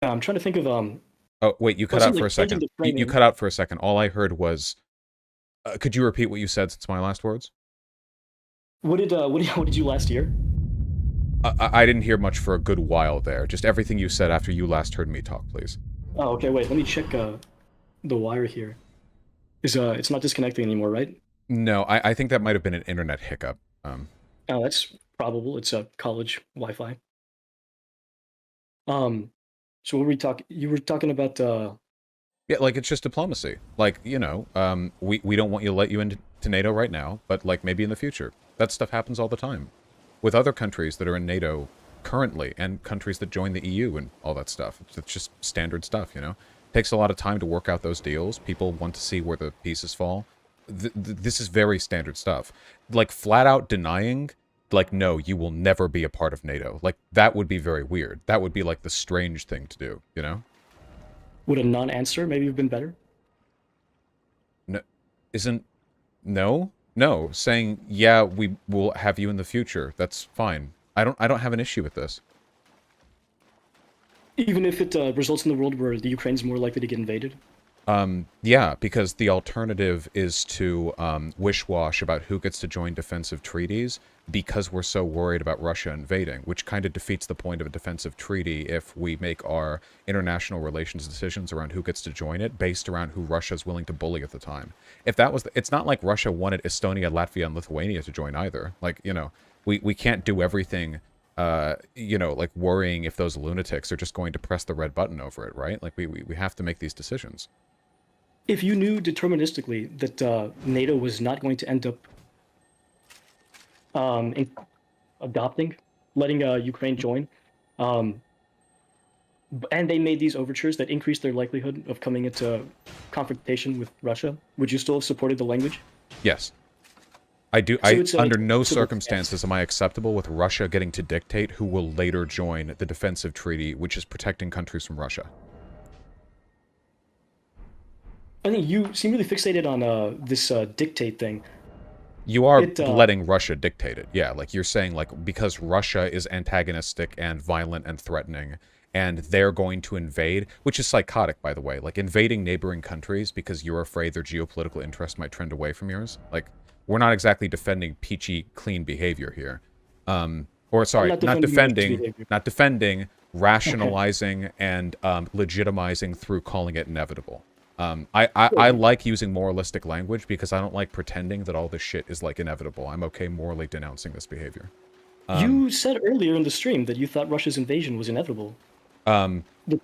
I'm trying to think of Oh, wait, you cut wasn't out for like a second. changing the You framing. cut out for a second. All I heard was, could you repeat what you said since my last words? What did you last hear? I didn't hear much for a good while there. Just everything you said after you last heard me talk, please. Oh, okay. Wait, let me check the wire here. It's not disconnecting anymore, right? No, I think that might have been an internet hiccup. Oh, that's probable. It's a college Wi-Fi. So what were we talking? You were talking about Yeah, like, it's just diplomacy. Like, we don't want you to let you into NATO right now, but, like, maybe in the future. That stuff happens all the time. With other countries that are in NATO currently, and countries that join the EU and all that stuff. It's just standard stuff, It takes a lot of time to work out those deals. People want to see where the pieces fall. This is very standard stuff. Like, flat out denying, like, no, you will never be a part of NATO. Like, that would be very weird. That would be, like, the strange thing to do, would a non-answer maybe have been better? No, no, saying, yeah, we will have you in the future. That's fine. I don't have an issue with this. Even if it results in the world where the Ukraine's more likely to get invaded? Yeah, because the alternative is to wish-wash about who gets to join defensive treaties because we're so worried about Russia invading, which kind of defeats the point of a defensive treaty if we make our international relations decisions around who gets to join it based around who Russia's willing to bully at the time. If that was... It's not like Russia wanted Estonia, Latvia, and Lithuania to join either. Like, we can't do everything... like worrying if those lunatics are just going to press the red button over it, right? Like, we have to make these decisions. If you knew deterministically that NATO was not going to end up letting Ukraine join, and they made these overtures that increased their likelihood of coming into confrontation with Russia, would you still have supported the language? Yes. I do. So it's Under a no civil circumstances am I acceptable with Russia getting to dictate who will later join the defensive treaty, which is protecting countries from Russia. I think you seem really fixated on this dictate thing. You are It letting Russia dictate it. Yeah, like you're saying, like, because Russia is antagonistic and violent and threatening, and they're going to invade, which is psychotic, by the way. Like, invading neighboring countries because you're afraid their geopolitical interest might trend away from yours. Like, we're not exactly defending peachy, clean behavior here. Or sorry, not defending, rationalizing, and legitimizing through calling it inevitable. I like using moralistic language because I don't like pretending that all this shit is, like, inevitable. I'm okay morally denouncing this behavior. You said earlier in the stream that you thought Russia's invasion was inevitable.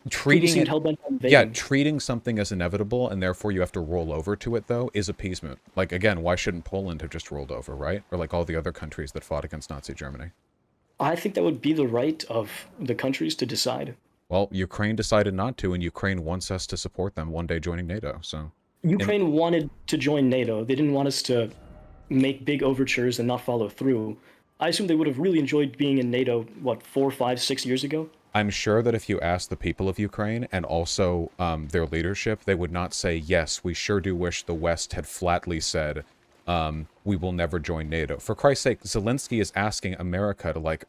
Treating it, hell-bent on yeah, invading. treating something as inevitable and therefore you have to roll over to it, though, is appeasement. Like, again, why shouldn't Poland have just rolled over, right? Or like all the other countries that fought against Nazi Germany. I think that would be the right of the countries to decide. Well, Ukraine decided not to, and Ukraine wants us to support them one day joining NATO, so... Ukraine wanted to join NATO. They didn't want us to make big overtures and not follow through. I assume they would have really enjoyed being in NATO, what, 4, 5, 6 years ago? I'm sure that if you ask the people of Ukraine and also their leadership, they would not say, yes, we sure do wish the West had flatly said, we will never join NATO. For Christ's sake, Zelensky is asking America to, like,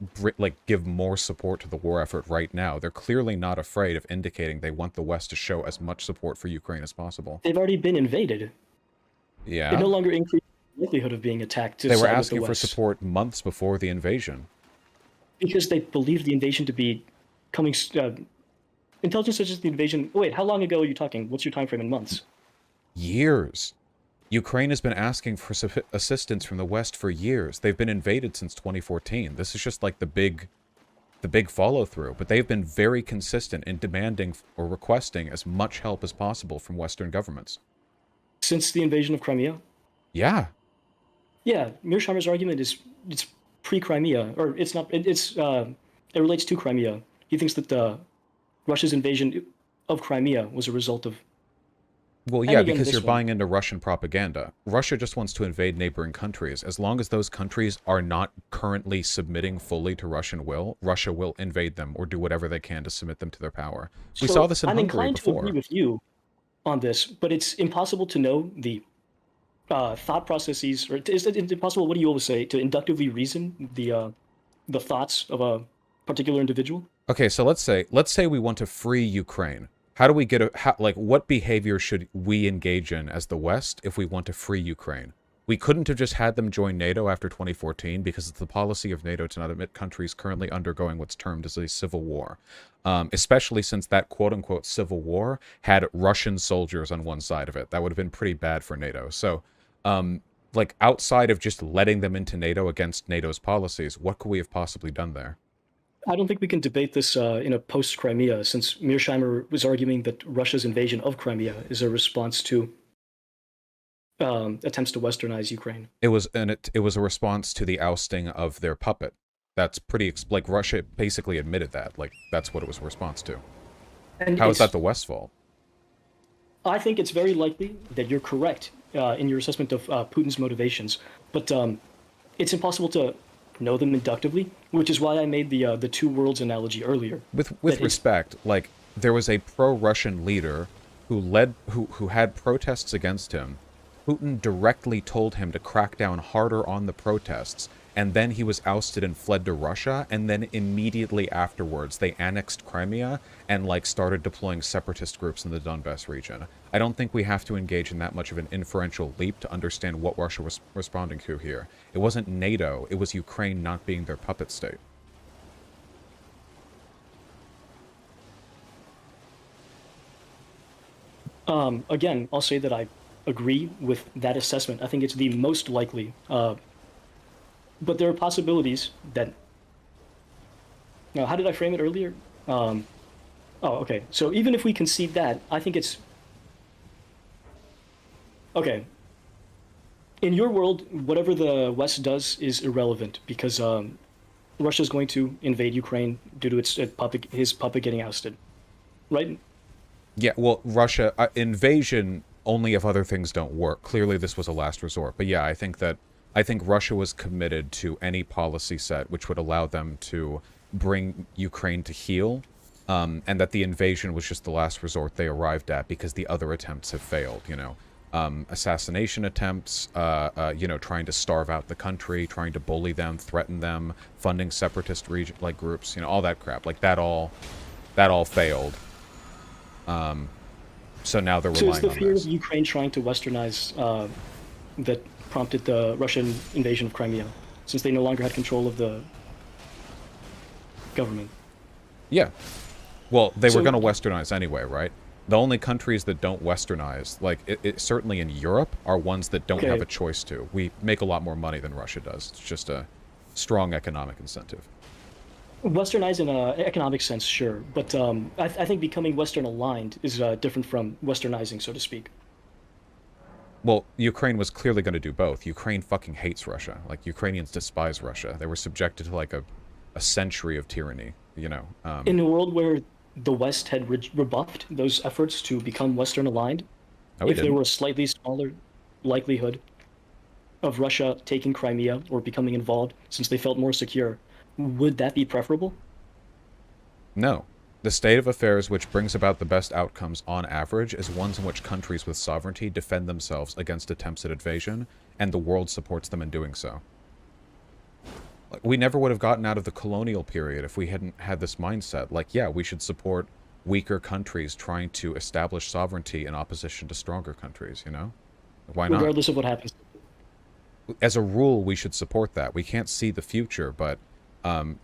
give more support to the war effort right now. They're clearly not afraid of indicating they want the West to show as much support for Ukraine as possible. They've already been invaded. Yeah. It no longer increased the likelihood of being attacked. They were asking for support months before the invasion. Because they believed the invasion to be coming... intelligence such as the invasion... Wait, how long ago are you talking? What's your time frame in months? Years. Ukraine has been asking for assistance from the West for years. They've been invaded since 2014. This is just like the big follow-through. But they've been very consistent in demanding or requesting as much help as possible from Western governments. Since the invasion of Crimea? Yeah. Yeah, Mearsheimer's argument is it's pre-Crimea, or it's not. It relates to Crimea. He thinks that Russia's invasion of Crimea was a result of. Well, yeah, because you're buying into Russian propaganda. Russia just wants to invade neighboring countries. As long as those countries are not currently submitting fully to Russian will, Russia will invade them or do whatever they can to submit them to their power. We saw this in Hungary before. I'm inclined to agree with you on this, but it's impossible to know the thought processes, or is it impossible? What do you always say, to inductively reason the thoughts of a particular individual? Okay, so let's say we want to free Ukraine. How do we get what behavior should we engage in as the West if we want to free Ukraine? We couldn't have just had them join NATO after 2014 because it's the policy of NATO to not admit countries currently undergoing what's termed as a civil war. Especially since that quote-unquote civil war had Russian soldiers on one side of it. That would have been pretty bad for NATO. So, outside of just letting them into NATO against NATO's policies, what could we have possibly done there? I don't think we can debate this in a post-Crimea, since Mearsheimer was arguing that Russia's invasion of Crimea is a response to attempts to westernize Ukraine. It was a response to the ousting of their puppet. That's pretty Russia basically admitted that. Like, that's what it was a response to. And how is that the West's fault? I think it's very likely that you're correct in your assessment of Putin's motivations, but it's impossible to know them inductively, which is why I made the two worlds analogy earlier. With respect, like, there was a pro-Russian leader who had protests against him. Putin directly told him to crack down harder on the protests, and then he was ousted and fled to Russia, and then immediately afterwards they annexed Crimea and, like, started deploying separatist groups in the Donbass region. I don't think we have to engage in that much of an inferential leap to understand what Russia was responding to here. It wasn't NATO, it was Ukraine not being their puppet state. Again, I'll say that I agree with that assessment. I think it's the most likely. But there are possibilities that... Now, how did I frame it earlier? Oh, okay. So even if we concede that, I think it's... Okay. In your world, whatever the West does is irrelevant because Russia's going to invade Ukraine due to his puppet getting ousted. right? Yeah, well, Russia invasion only if other things don't work. Clearly, this was a last resort. But yeah, I think Russia was committed to any policy set which would allow them to bring Ukraine to heel, and that the invasion was just the last resort they arrived at because the other attempts have failed. Assassination attempts, trying to starve out the country, trying to bully them, threaten them, funding separatist groups, all that crap. Like that all failed. So now they're So it's relying the on fear of this. Ukraine trying to westernize that prompted the Russian invasion of Crimea, since they no longer had control of the government. Yeah. Well, they were So going to westernize anyway, right? The only countries that don't westernize, like certainly in Europe, are ones that don't have a choice to. We make a lot more money than Russia does. It's just a strong economic incentive. westernize in an economic sense, sure, but I think becoming Western aligned is different from westernizing, so to speak. Well, Ukraine was clearly going to do both. Ukraine fucking hates Russia. Like, Ukrainians despise Russia. They were subjected to, like, a century of tyranny, In a world where the West had rebuffed those efforts to become Western aligned, No, we if there didn't. were a slightly smaller likelihood of Russia taking Crimea or becoming involved since they felt more secure, would that be preferable? No. The state of affairs which brings about the best outcomes on average is ones in which countries with sovereignty defend themselves against attempts at invasion, and the world supports them in doing so. Like, we never would have gotten out of the colonial period if we hadn't had this mindset. Like, yeah, we should support weaker countries trying to establish sovereignty in opposition to stronger countries, Why not? Regardless of what happens. As a rule, we should support that. We can't see the future, but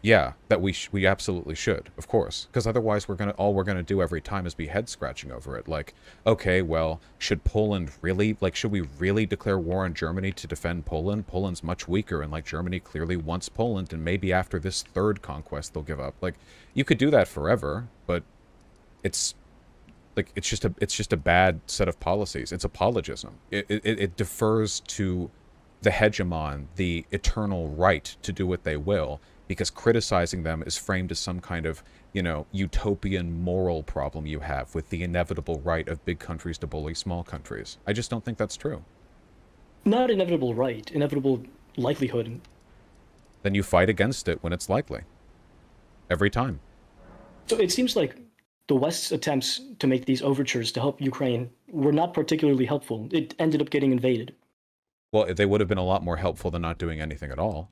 yeah, that we absolutely should, of course, because otherwise all we're gonna do every time is be head scratching over it. Like, okay, well, should Poland really, should we really declare war on Germany to defend Poland? Poland's much weaker, and Germany clearly wants Poland, and maybe after this third conquest they'll give up. Like, you could do that forever, but it's it's just a bad set of policies. It's apologism. It defers to the hegemon, the eternal right to do what they will, because criticizing them is framed as some kind of, utopian moral problem you have with the inevitable right of big countries to bully small countries. I just don't think that's true. Not inevitable right, inevitable likelihood. Then you fight against it when it's likely. Every time. So it seems like the West's attempts to make these overtures to help Ukraine were not particularly helpful. It ended up getting invaded. Well, they would have been a lot more helpful than not doing anything at all.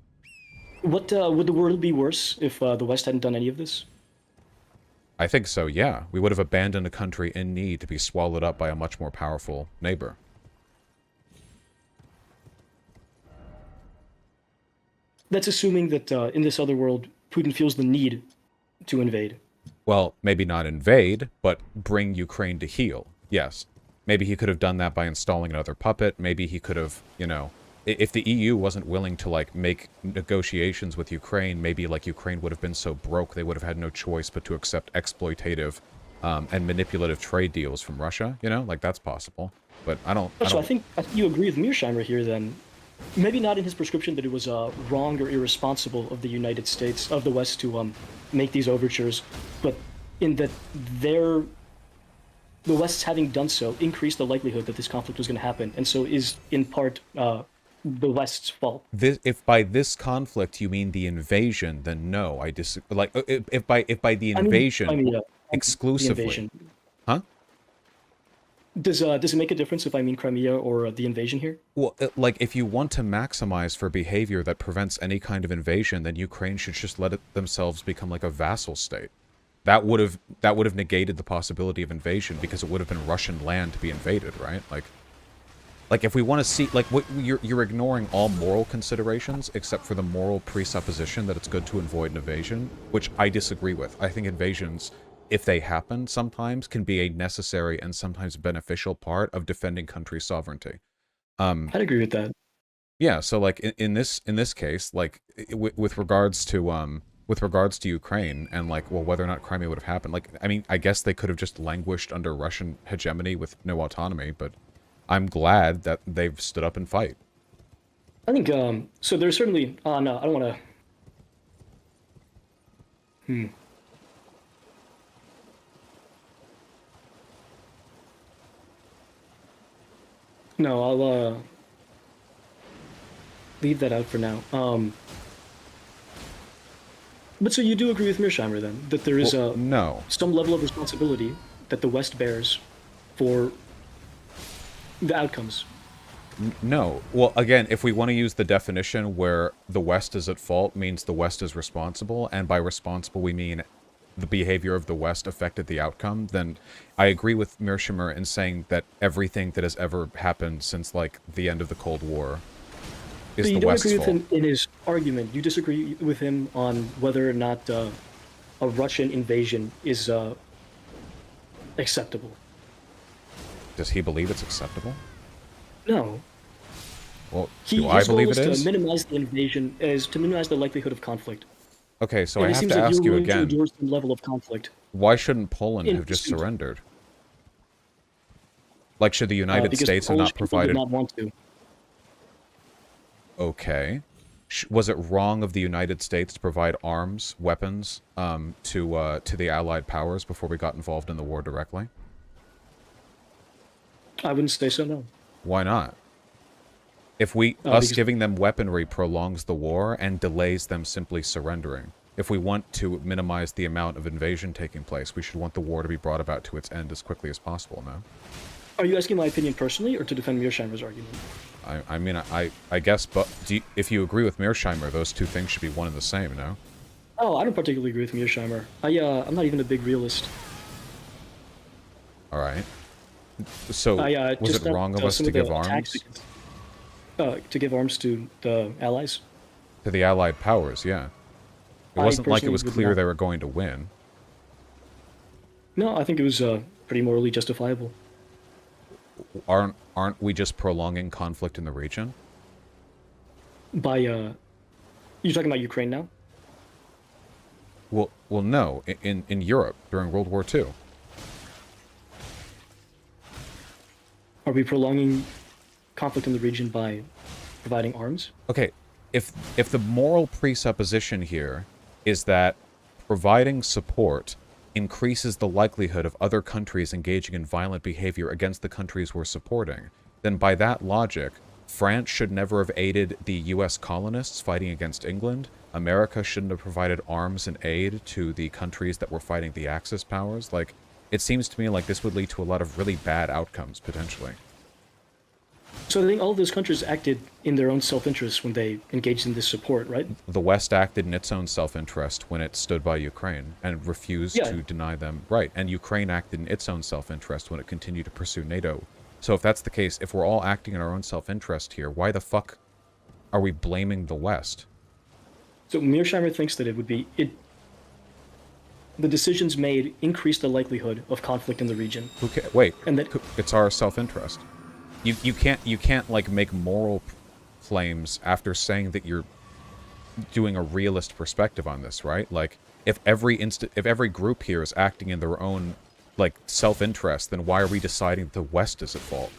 What would the world be worse if the West hadn't done any of this? I think so, yeah. We would have abandoned a country in need to be swallowed up by a much more powerful neighbor. That's assuming that in this other world, Putin feels the need to invade. Well, maybe not invade, but bring Ukraine to heel. Yes. Maybe he could have done that by installing another puppet. Maybe he could have, if the EU wasn't willing to, make negotiations with Ukraine, maybe, Ukraine would have been so broke they would have had no choice but to accept exploitative and manipulative trade deals from Russia, that's possible. But I don't... So I think you agree with Mearsheimer here, then. Maybe not in his prescription that it was wrong or irresponsible of the United States, of the West, to make these overtures, but in that the West's having done so increased the likelihood that this conflict was going to happen, and so is in part the West's fault. If by this conflict you mean the invasion, then no, I disagree. If by the invasion exclusively, the invasion. Huh? Does it make a difference if I mean Crimea or the invasion here? Well, if you want to maximize for behavior that prevents any kind of invasion, then Ukraine should just let themselves become like a vassal state. That would have negated the possibility of invasion because it would have been Russian land to be invaded, right? Like if we want to see, what you're ignoring all moral considerations except for the moral presupposition that it's good to avoid an invasion, which I disagree with. I think invasions, if they happen sometimes, can be a necessary and sometimes beneficial part of defending country sovereignty. I'd agree with that. Yeah, so in this case, with regards to Ukraine and whether or not Crimea would have happened, I mean, I guess they could have just languished under Russian hegemony with no autonomy, but I'm glad that they've stood up and fight. I think so. There's certainly no, I don't want to. No, I'll leave that out for now. But so you do agree with Mearsheimer then that there is Well, no. some level of responsibility that the West bears for the outcomes. No. Well, again, if we want to use the definition where the West is at fault means the West is responsible, and by responsible we mean the behavior of the West affected the outcome, then I agree with Mearsheimer in saying that everything that has ever happened since, like, the end of the Cold War is So you the don't West's agree with fault. him in his argument. You disagree with him on whether or not a Russian invasion is acceptable. Does he believe it's acceptable? No. Well, do I His goal believe is it to is? minimize the invasion, is to minimize the likelihood of conflict. Okay, so And I it have seems to like ask you're you willing to again, endure some level of conflict. why shouldn't Poland In have just pursuit. surrendered? Like, should the United Because States have Polish not people did provided... not want to. Okay. Was it wrong of the United States to provide arms, weapons, to the Allied powers before we got involved in the war directly? I wouldn't say so, no. Why not? If us Because giving them weaponry prolongs the war and delays them simply surrendering. If we want to minimize the amount of invasion taking place, we should want the war to be brought about to its end as quickly as possible, no? are you asking my opinion personally or to defend Mearsheimer's argument? I mean, I guess, but if you agree with Mearsheimer, those two things should be one and the same, no? Oh, I don't particularly agree with Mearsheimer. I'm not even a big realist. All right. So, I was just it wrong of some us to the give attacks arms? to give arms to the Allies? To the Allied powers, yeah. It I wasn't like it personally was would clear not. they were going to win. No, I think it was pretty morally justifiable. Aren't we just prolonging conflict in the region? By you're talking about Ukraine now? Well, no. In Europe during World War II. Are we prolonging conflict in the region by providing arms? Okay, if the moral presupposition here is that providing support increases the likelihood of other countries engaging in violent behavior against the countries we're supporting, then by that logic, France should never have aided the US colonists fighting against England. America shouldn't have provided arms and aid to the countries that were fighting the Axis powers. Like, it seems to me like this would lead to a lot of really bad outcomes, potentially. So I think all of those countries acted in their own self-interest when they engaged in this support, right? The West acted in its own self-interest when it stood by Ukraine and refused Yeah. to deny them. Right, and Ukraine acted in its own self-interest when it continued to pursue NATO. So if that's the case, if we're all acting in our own self-interest here, why the fuck are we blaming the West? So Mearsheimer thinks that the decisions made increase the likelihood of conflict in the region. Wait, And that it's our self-interest. You can't like make moral claims after saying that you're doing a realist perspective on this, right? Like, if every group here is acting in their own like self-interest, then why are we deciding that the West is at fault?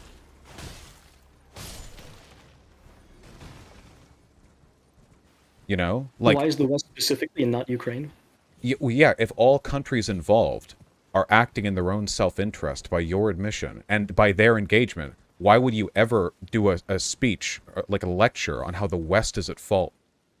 You know, like, why is the West specifically and not Ukraine? yeah, if all countries involved are acting in their own self-interest by your admission and by their engagement, why would you ever do a speech, like a lecture, on how the West is at fault?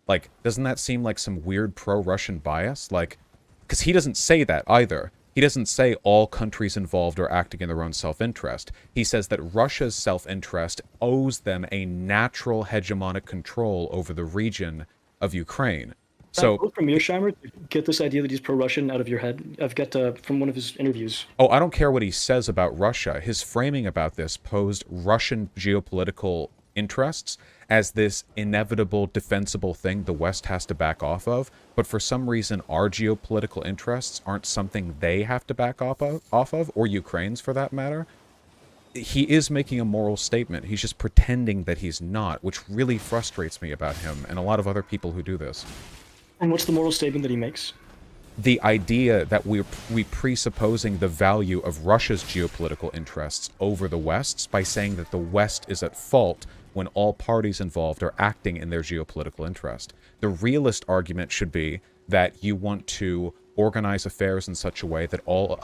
Like, doesn't that seem like some weird pro-Russian bias? Like, because he doesn't say that either. He doesn't say all countries involved are acting in their own self-interest. He says that Russia's self-interest owes them a natural hegemonic control over the region of Ukraine. So So, from Mearsheimer, to get this idea that he's pro-Russian out of your head, I've got from one of his interviews. oh, I don't care what he says about Russia. His framing about this posed Russian geopolitical interests as this inevitable, defensible thing the West has to back off of. But for some reason, our geopolitical interests aren't something they have to back off of, or Ukraine's for that matter. He is making a moral statement. He's just pretending that he's not, which really frustrates me about him and a lot of other people who do this. And what's the moral statement that he makes? The idea that we presupposing the value of Russia's geopolitical interests over the West's by saying that the West is at fault when all parties involved are acting in their geopolitical interest. The realist argument should be that you want to organize affairs in such a way that all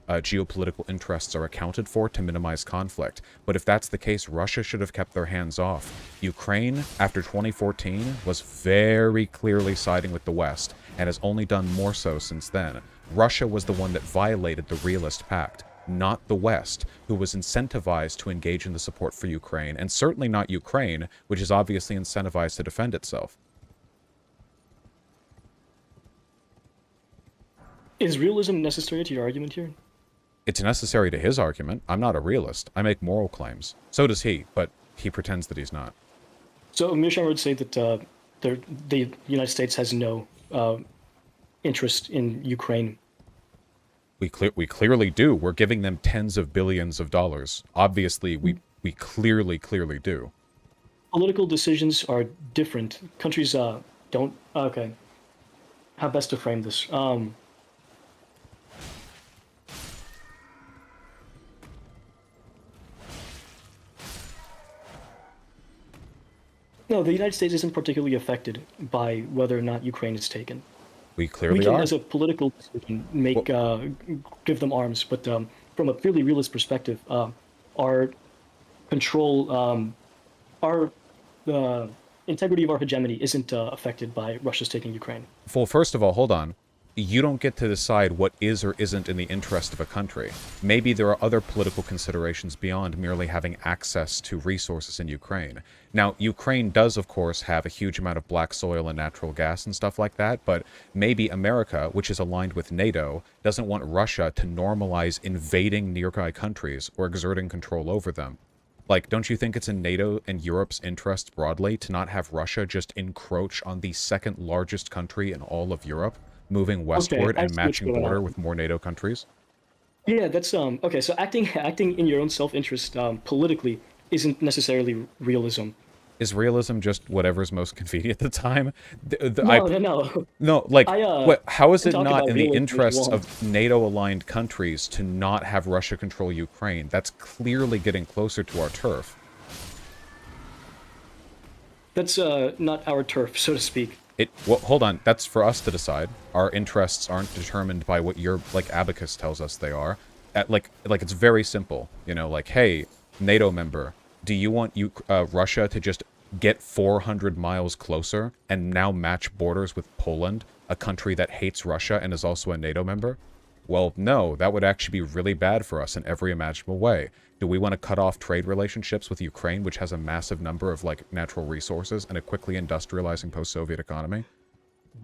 geopolitical interests are accounted for to minimize conflict. But if that's the case, Russia should have kept their hands off. Ukraine, after 2014, was very clearly siding with the West, and has only done more so since then. Russia was the one that violated the Realist Pact, not the West, who was incentivized to engage in the support for Ukraine, and certainly not Ukraine, which is obviously incentivized to defend itself. Is realism necessary to your argument here? It's necessary to his argument. I'm not a realist. I make moral claims. So does he, but he pretends that he's not. So Mearsheimer would say that the United States has no interest in Ukraine. We clearly do. We're giving them tens of billions of dollars. Obviously, we clearly do. Political decisions are different. Countries don't... Okay. How best to frame this? No, the United States isn't particularly affected by whether or not Ukraine is taken. We clearly We can, are. as a political decision, give them arms, but from a purely realist perspective, our control, the integrity of our hegemony isn't affected by Russia's taking Ukraine. Well, first of all, hold on. You don't get to decide what is or isn't in the interest of a country. Maybe there are other political considerations beyond merely having access to resources in Ukraine. Now, Ukraine does, of course, have a huge amount of black soil and natural gas and stuff like that, but maybe America, which is aligned with NATO, doesn't want Russia to normalize invading nearby countries or exerting control over them. Like, don't you think it's in NATO and Europe's interest broadly to not have Russia just encroach on the second largest country in all of Europe, moving westward and matching border with more NATO countries? Yeah, that's okay. So acting in your own self-interest politically isn't necessarily realism. Is realism just whatever's most convenient at the time? No. No, like, how is it talk not about in the realism interests as well. of NATO-aligned countries to not have Russia control Ukraine? That's clearly getting closer to our turf. That's not our turf, so to speak. Well, hold on. That's for us to decide. Our interests aren't determined by what your, like, abacus tells us they are. Like it's very simple. You know, like, hey, NATO member, do you want Russia to just get 400 miles closer and now match borders with Poland, a country that hates Russia and is also a NATO member? Well, no, that would actually be really bad for us in every imaginable way. Do we want to cut off trade relationships with Ukraine, which has a massive number of, like, natural resources and a quickly industrializing post-Soviet economy?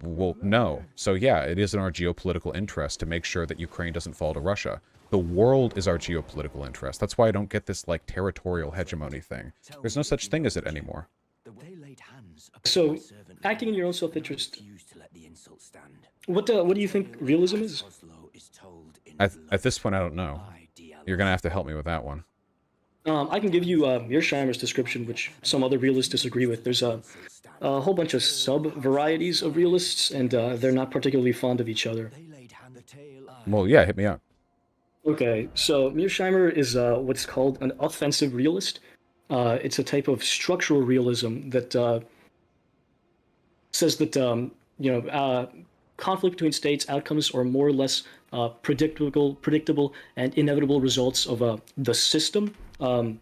Well, no. So yeah, it is in our geopolitical interest to make sure that Ukraine doesn't fall to Russia. The world is our geopolitical interest. That's why I don't get this, like, territorial hegemony thing. There's no such thing as it anymore. So, acting in your own self-interest, what do you think realism is? At this point, I don't know. You're gonna have to help me with that one. I can give you Mearsheimer's description, which some other realists disagree with. There's a whole bunch of sub-varieties of realists, and they're not particularly fond of each other. Well, yeah, hit me up. Okay, so Mearsheimer is what's called an offensive realist. It's a type of structural realism that says that conflict between states outcomes are more or less predictable and inevitable results of the system of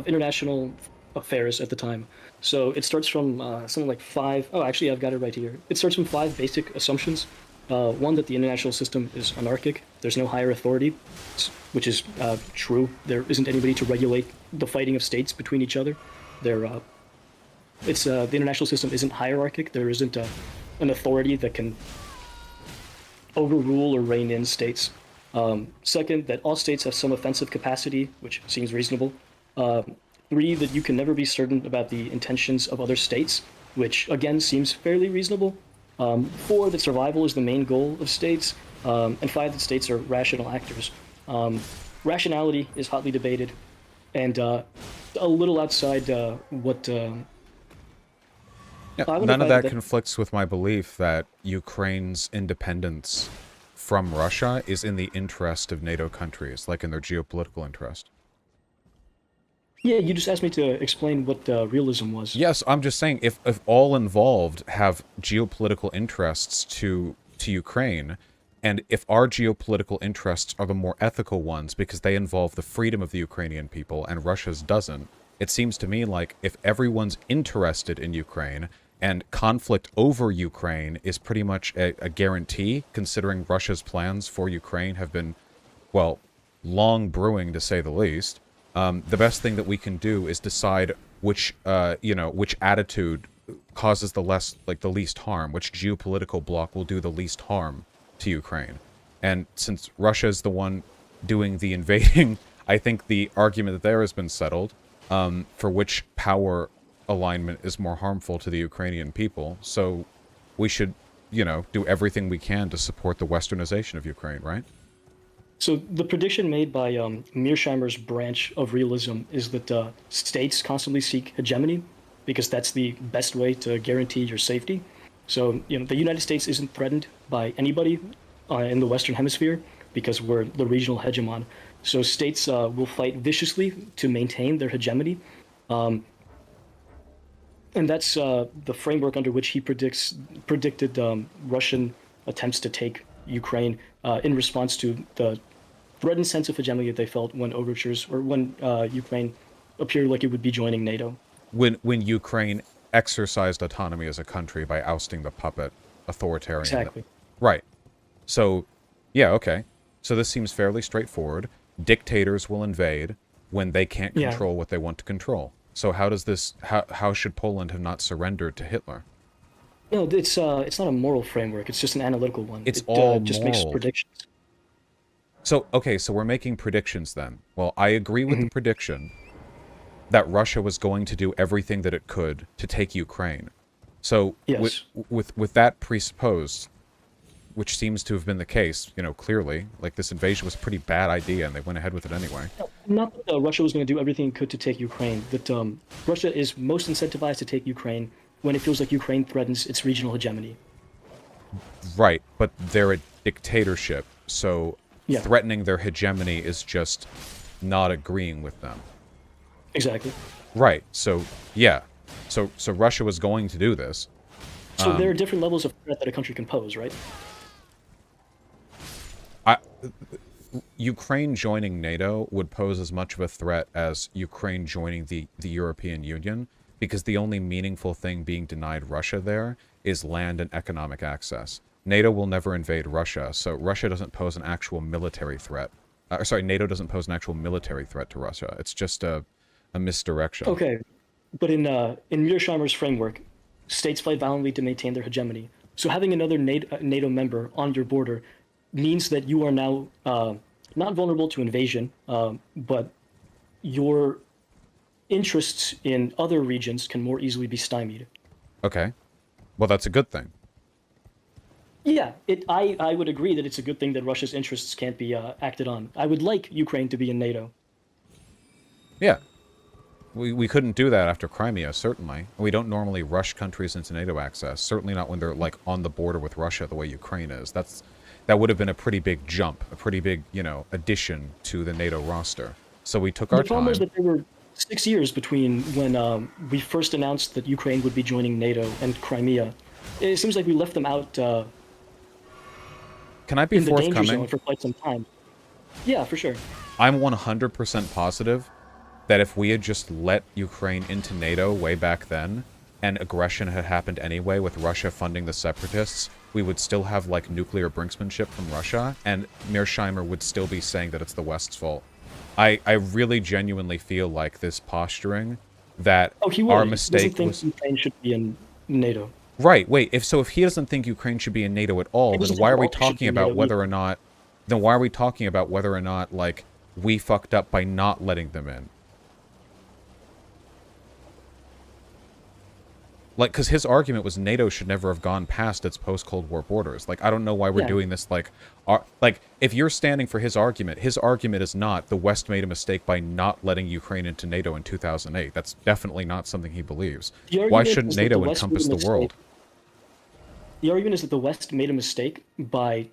international affairs at the time. So it starts from something like five. Oh, actually, I've got it right here. It starts from five basic assumptions. One, that the international system is anarchic. There's no higher authority, which is true. There isn't anybody to regulate the fighting of states between each other. The international system isn't hierarchic. There isn't an authority that can overrule or rein in states. Second, that all states have some offensive capacity, which seems reasonable. Three, that you can never be certain about the intentions of other states, which again seems fairly reasonable. Four, that survival is the main goal of states. And five, that states are rational actors. Rationality is hotly debated, and a little outside what... None of that conflicts with my belief that Ukraine's independence from Russia is in the interest of NATO countries, like in their geopolitical interest. Yeah, you just asked me to explain what realism was. Yes, I'm just saying, if all involved have geopolitical interests to to Ukraine. And if our geopolitical interests are the more ethical ones because they involve the freedom of the Ukrainian people and Russia's doesn't, it seems to me like if everyone's interested in Ukraine and conflict over Ukraine is pretty much a guarantee, considering Russia's plans for Ukraine have been, well, long brewing to say the least, the best thing that we can do is decide which attitude causes the least harm, which geopolitical bloc will do the least harm to Ukraine. And since Russia is the one doing the invading, I think the argument that there has been settled for which power alignment is more harmful to the Ukrainian people. So we should, do everything we can to support the westernization of Ukraine, right? So the prediction made by Mearsheimer's branch of realism is that states constantly seek hegemony because that's the best way to guarantee your safety. So, the United States isn't threatened by anybody in the Western Hemisphere because we're the regional hegemon. So states will fight viciously to maintain their hegemony. And that's the framework under which he predicted Russian attempts to take Ukraine in response to the threatened sense of hegemony that they felt when Ukraine appeared like it would be joining NATO. When Ukraine exercised autonomy as a country by ousting the puppet authoritarian. Exactly. Right. So, yeah, okay. So this seems fairly straightforward. Dictators will invade when they can't control what they want to control. So how should Poland have not surrendered to Hitler? No, it's not a moral framework. It's just an analytical one. It all just moral. makes predictions. So, okay, so we're making predictions then. Well, I agree with the prediction that Russia was going to do everything that it could to take Ukraine. So Yes. with that presupposed, which seems to have been the case, clearly, like this invasion was a pretty bad idea and they went ahead with it anyway. Not that Russia was going to do everything it could to take Ukraine, that Russia is most incentivized to take Ukraine when it feels like Ukraine threatens its regional hegemony. Right, but they're a dictatorship, so Yeah. threatening their hegemony is just not agreeing with them. Exactly. Right, so, yeah. So Russia was going to do this. So there are different levels of threat that a country can pose, right? Ukraine joining NATO would pose as much of a threat as Ukraine joining the European Union, because the only meaningful thing being denied Russia there is land and economic access. NATO will never invade Russia, so Russia doesn't pose an actual military threat. NATO doesn't pose an actual military threat to Russia. It's just a misdirection. Okay, but in Mearsheimer's framework, states fight violently to maintain their hegemony. So having another NATO member on your border means that you are now not vulnerable to invasion, but your interests in other regions can more easily be stymied. Okay. Well, that's a good thing. Yeah, I would agree that it's a good thing that Russia's interests can't be acted on. I would like Ukraine to be in NATO. Yeah. We couldn't do that after Crimea, certainly. We don't normally rush countries into NATO access, certainly not when they're, like, on the border with Russia the way Ukraine is. That would have been a pretty big jump, a pretty big, addition to the NATO roster. So we took our time. The problem was that there were 6 years between when we first announced that Ukraine would be joining NATO and Crimea. It seems like we left them out Can I be in the danger forthcoming? zone for quite some time. Yeah, for sure. I'm 100% positive that if we had just let Ukraine into NATO way back then, and aggression had happened anyway with Russia funding the separatists, we would still have, like, nuclear brinksmanship from Russia, and Mearsheimer would still be saying that it's the West's fault. I really genuinely feel like this posturing that our mistake was... He doesn't think Ukraine should be in NATO. Right, wait, if he doesn't think Ukraine should be in NATO at all, then why are we talking about whether or not... Then why are we talking about whether or not, like, we fucked up by not letting them in? Like, because his argument was NATO should never have gone past its post-Cold War borders. Like, I don't know why we're doing this, like, if you're standing for his argument is not the West made a mistake by not letting Ukraine into NATO in 2008. That's definitely not something he believes. Why shouldn't NATO encompass the world? The argument is that the West made a mistake by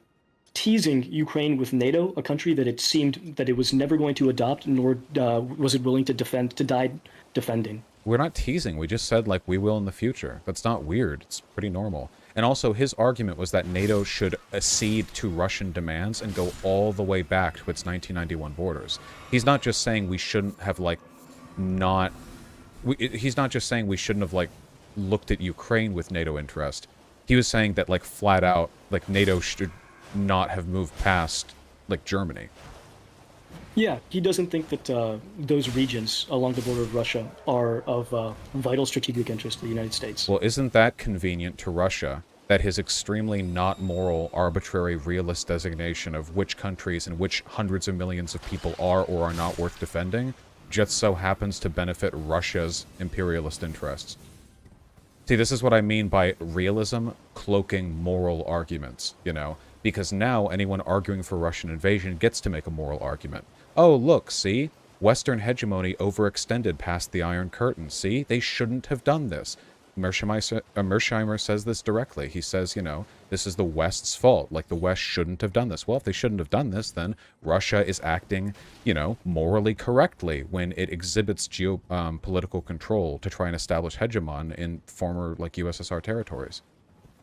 teasing Ukraine with NATO, a country that it seemed that it was never going to adopt, nor was it willing to die defending. We're not teasing. We just said, like, we will in the future. That's not weird. It's pretty normal. And also, his argument was that NATO should accede to Russian demands and go all the way back to its 1991 borders. He's not just saying we shouldn't have, like, not... he's not just saying we shouldn't have, like, looked at Ukraine with NATO interest. He was saying that, like, flat out, like, NATO should not have moved past, like, Germany. Yeah, he doesn't think that those regions along the border of Russia are of vital strategic interest to the United States. Well, isn't that convenient to Russia, that his extremely not moral, arbitrary, realist designation of which countries and which hundreds of millions of people are or are not worth defending just so happens to benefit Russia's imperialist interests? See, this is what I mean by realism cloaking moral arguments, you know? Because now anyone arguing for Russian invasion gets to make a moral argument. Oh, look, see? Western hegemony overextended past the Iron Curtain. See? They shouldn't have done this. Mearsheimer says this directly. He says, you know, this is the West's fault. Like, the West shouldn't have done this. Well, if they shouldn't have done this, then Russia is acting, you know, morally correctly when it exhibits geopolitical control to try and establish hegemon in former, like, USSR territories.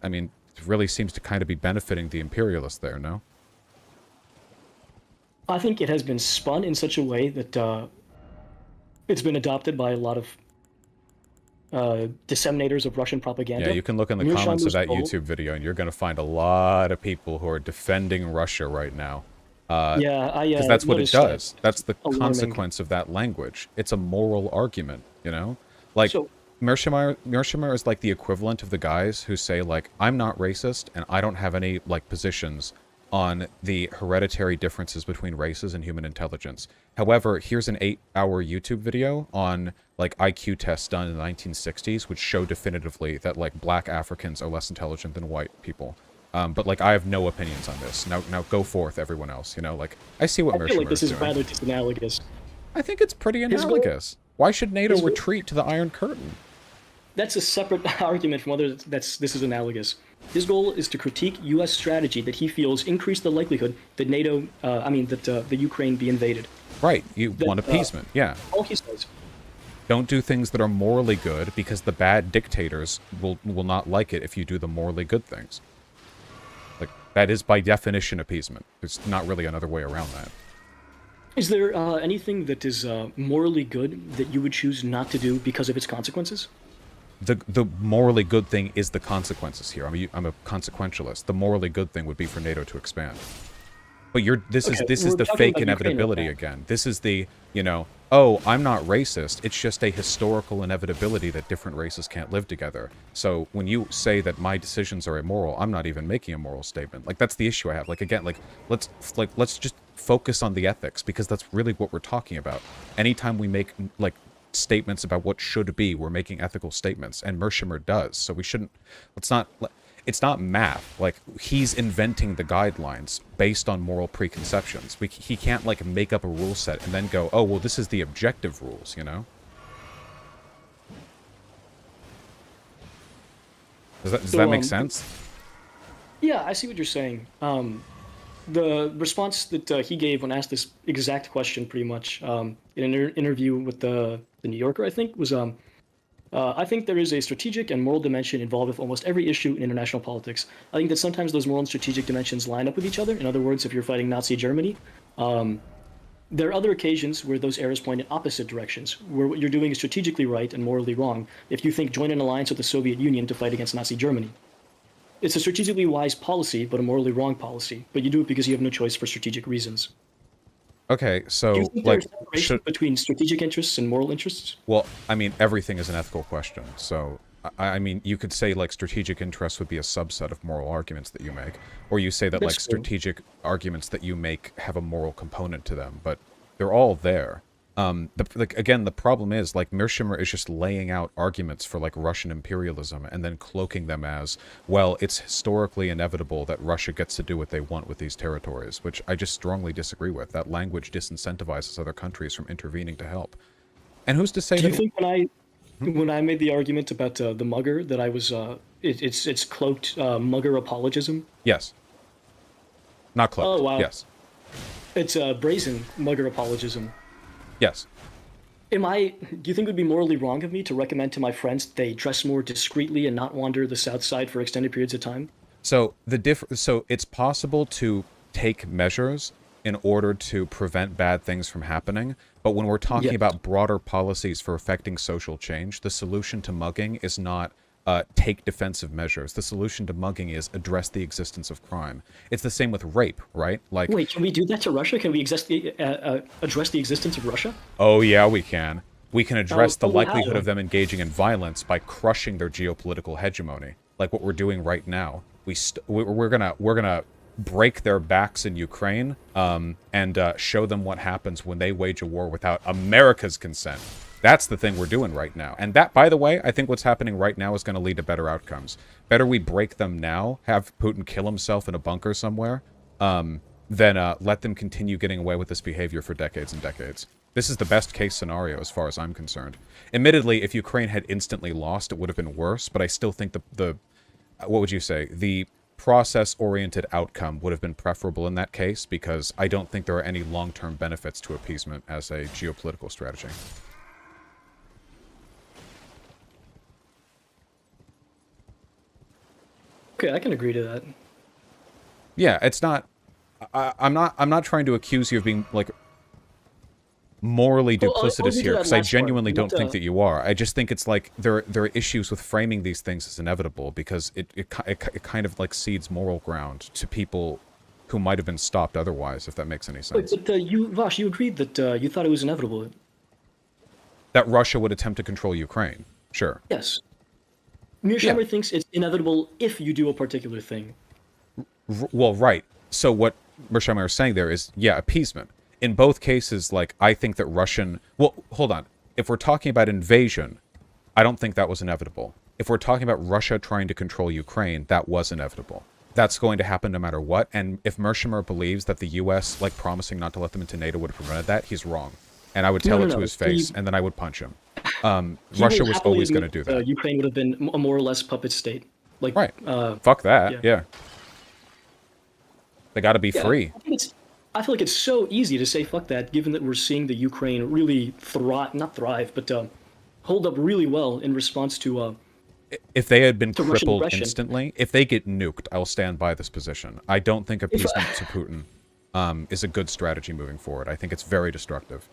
I mean, it really seems to kind of be benefiting the imperialists there, no? I think it has been spun in such a way that it's been adopted by a lot of disseminators of Russian propaganda. Yeah, you can look in the comments of that YouTube video, and you're going to find a lot of people who are defending Russia right now. Because that's what it does. That's the consequence of that language. It's a moral argument, you know? Like, so, Mearsheimer is like the equivalent of the guys who say, like, I'm not racist, and I don't have any, like, positions on the hereditary differences between races and human intelligence. However, here's an 8-hour YouTube video on, like, IQ tests done in the 1960s, which show definitively that, like, black Africans are less intelligent than white people. But, like, I have no opinions on this. Now go forth, everyone else, you know? Like, I see what Mearsheimer is doing. I feel like this is rather disanalogous. I think it's pretty analogous. Why should NATO retreat to the Iron Curtain? That's a separate argument from whether this is analogous. His goal is to critique U.S. strategy that he feels increased the likelihood that the Ukraine be invaded. Right, you want appeasement, yeah. All he says. Don't do things that are morally good, because the bad dictators will not like it if you do the morally good things. Like, that is by definition appeasement. There's not really another way around that. Is there anything that is morally good that you would choose not to do because of its consequences? The morally good thing is the consequences here. I'm a consequentialist. The morally good thing would be for NATO to expand. But this is the fake inevitability again. This is the, you know, oh, I'm not racist. It's just a historical inevitability that different races can't live together. So when you say that my decisions are immoral, I'm not even making a moral statement. Like, that's the issue I have. Like, again, let's just focus on the ethics, because that's really what we're talking about. Anytime we make, like, statements about what should be, we're making ethical statements, and Mearsheimer does. So we shouldn't, it's not math. Like, he's inventing the guidelines based on moral preconceptions. He can't, like, make up a rule set and then go, oh, well, this is the objective rules, you know? Does that make sense? Yeah, I see what you're saying. The response that he gave when asked this exact question, pretty much, in an interview with the New Yorker, I think, was, I think there is a strategic and moral dimension involved with almost every issue in international politics. I think that sometimes those moral and strategic dimensions line up with each other. In other words, if you're fighting Nazi Germany, there are other occasions where those arrows point in opposite directions, where what you're doing is strategically right and morally wrong. If you think join an alliance with the Soviet Union to fight against Nazi Germany, it's a strategically wise policy, but a morally wrong policy. But you do it because you have no choice for strategic reasons. Okay, so, do you think there's separation between strategic interests and moral interests? Well, I mean, everything is an ethical question. So, I mean, you could say, like, strategic interests would be a subset of moral arguments that you make. Or you say that, like, strategic arguments that you make have a moral component to them. But they're all there. Again, the problem is, like, Mearsheimer is just laying out arguments for, like, Russian imperialism and then cloaking them as, well, it's historically inevitable that Russia gets to do what they want with these territories, which I just strongly disagree with. That language disincentivizes other countries from intervening to help. And who's to say Do you think when I made the argument about the mugger, that I was, it's cloaked mugger apologism? Yes. Not cloaked. Oh, wow. Yes. It's brazen mugger apologism. Yes. Do you think it would be morally wrong of me to recommend to my friends they dress more discreetly and not wander the South Side for extended periods of time? So so it's possible to take measures in order to prevent bad things from happening, but when we're talking Yes. about broader policies for affecting social change, the solution to mugging is not take defensive measures. The solution to mugging is address the existence of crime. It's the same with rape, right? Like, Wait, can we do that to Russia? Can we address the existence of Russia? oh yeah, we can. We can address the Well, likelihood how? of them engaging in violence by crushing their geopolitical hegemony, like what we're doing right now. We're gonna break their backs in Ukraine, and show them what happens when they wage a war without America's consent. That's the thing we're doing right now. And that, by the way, I think what's happening right now is going to lead to better outcomes. Better we break them now, have Putin kill himself in a bunker somewhere, than let them continue getting away with this behavior for decades and decades. This is the best case scenario as far as I'm concerned. Admittedly, if Ukraine had instantly lost, it would have been worse, but I still think the what would you say? The process-oriented outcome would have been preferable in that case, because I don't think there are any long-term benefits to appeasement as a geopolitical strategy. Okay, I can agree to that. Yeah, it's not. I'm not trying to accuse you of being like morally Well, I'll duplicitous give you here, that because I last part. genuinely don't What, think that you are. I just think it's like there are issues with framing these things as inevitable, because it kind of like cedes moral ground to people who might have been stopped otherwise, if that makes any wait, sense. but Vosh, you agreed that you thought it was inevitable. That Russia would attempt to control Ukraine. Sure. Yes. Yeah. Mearsheimer thinks it's inevitable if you do a particular thing. Well, right. So what Mersheimer is saying there is, yeah, appeasement. In both cases, like, I think that Russian... Well, hold on. If we're talking about invasion, I don't think that was inevitable. If we're talking about Russia trying to control Ukraine, that was inevitable. That's going to happen no matter what, and if Mersheimer believes that the U.S., like, promising not to let them into NATO would have prevented that, he's wrong. And I would tell No, it no, to no. his face, and then I would punch him. He Russia will was happily always going to admit do that. Ukraine would have been a more or less puppet state. Like, Right. Fuck that. yeah. Yeah. They got to be yeah, free. I feel like it's so easy to say fuck that, given that we're seeing the Ukraine really not thrive, but hold up really well in response to If they had been to Russian crippled aggression. instantly, if they get nuked, I will stand by this position. I don't think appeasement to Putin is a good strategy moving forward. I think it's very destructive.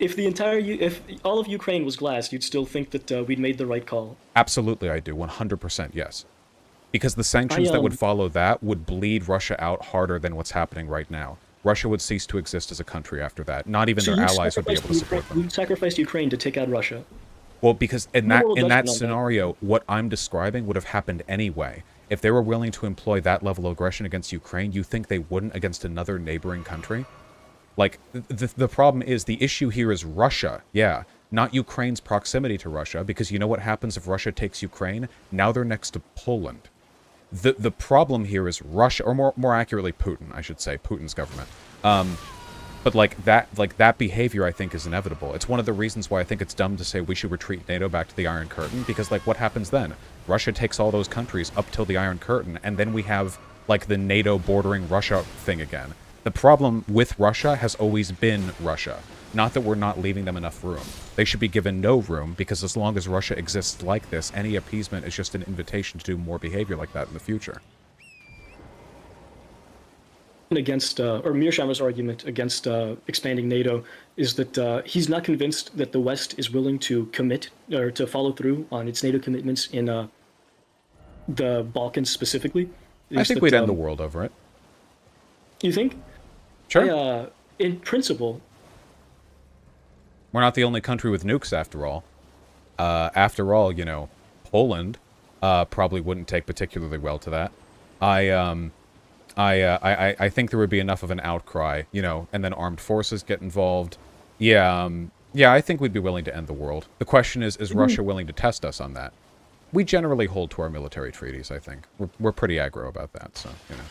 If all of Ukraine was glass, you'd still think that we'd made the right call. Absolutely, I do. 100% yes. Because the sanctions that would follow that would bleed Russia out harder than what's happening right now. Russia would cease to exist as a country after that. Not even So their you allies would be able to support them. You sacrificed Ukraine to take out Russia. Well, because in No moral that judgment on that. scenario, what I'm describing would have happened anyway. If they were willing to employ that level of aggression against Ukraine, you think they wouldn't against another neighboring country? Like, the problem is, the issue here is Russia, yeah, not Ukraine's proximity to Russia, because you know what happens if Russia takes Ukraine? Now they're next to Poland. The problem here is Russia, or more accurately, Putin, I should say, Putin's government. But like that behavior, I think, is inevitable. It's one of the reasons why I think it's dumb to say we should retreat NATO back to the Iron Curtain, because like what happens then? Russia takes all those countries up till the Iron Curtain, and then we have like the NATO bordering Russia thing again. The problem with Russia has always been Russia. Not that we're not leaving them enough room. They should be given no room, because as long as Russia exists like this, any appeasement is just an invitation to do more behavior like that in the future. Against, or Mearsheimer's argument against expanding NATO is that he's not convinced that the West is willing to commit or to follow through on its NATO commitments in the Balkans specifically. I think we'd end the world over it. You think? Sure. In principle, We're not the only country with nukes, after all. After all, you know, Poland probably wouldn't take particularly well to that. I think there would be enough of an outcry, you know, and then armed forces get involved. Yeah, yeah, I think we'd be willing to end the world. The question is Russia willing to test us on that? We generally hold to our military treaties, I think. We're pretty aggro about that, so, you know.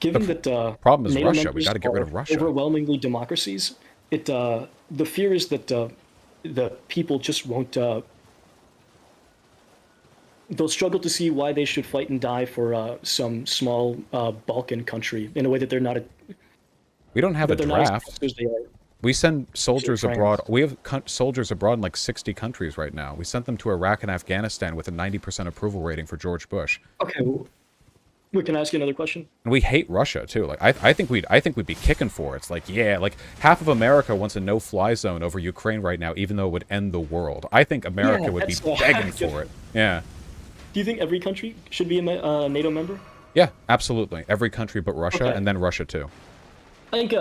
given that problem is NATO Russia. We members got to get rid are of Russia. overwhelmingly democracies, the fear is that the people just won't. They'll struggle to see why they should fight and die for some small Balkan country in a way that they're not. We don't have a That they're not as draft. close as they are. We send soldiers France. abroad. We have soldiers abroad in like 60 countries right now. We sent them to Iraq and Afghanistan with a 90% approval rating for George Bush. Okay, wait, can I ask you another question? And we hate Russia too. Like I think we'd be kicking for it. It's like, yeah, like half of America wants a no-fly zone over Ukraine right now, even though it would end the world. I think America would be begging for it. Yeah. Do you think every country should be a NATO member? Yeah, absolutely. Every country but Russia, Okay. and then Russia too. I think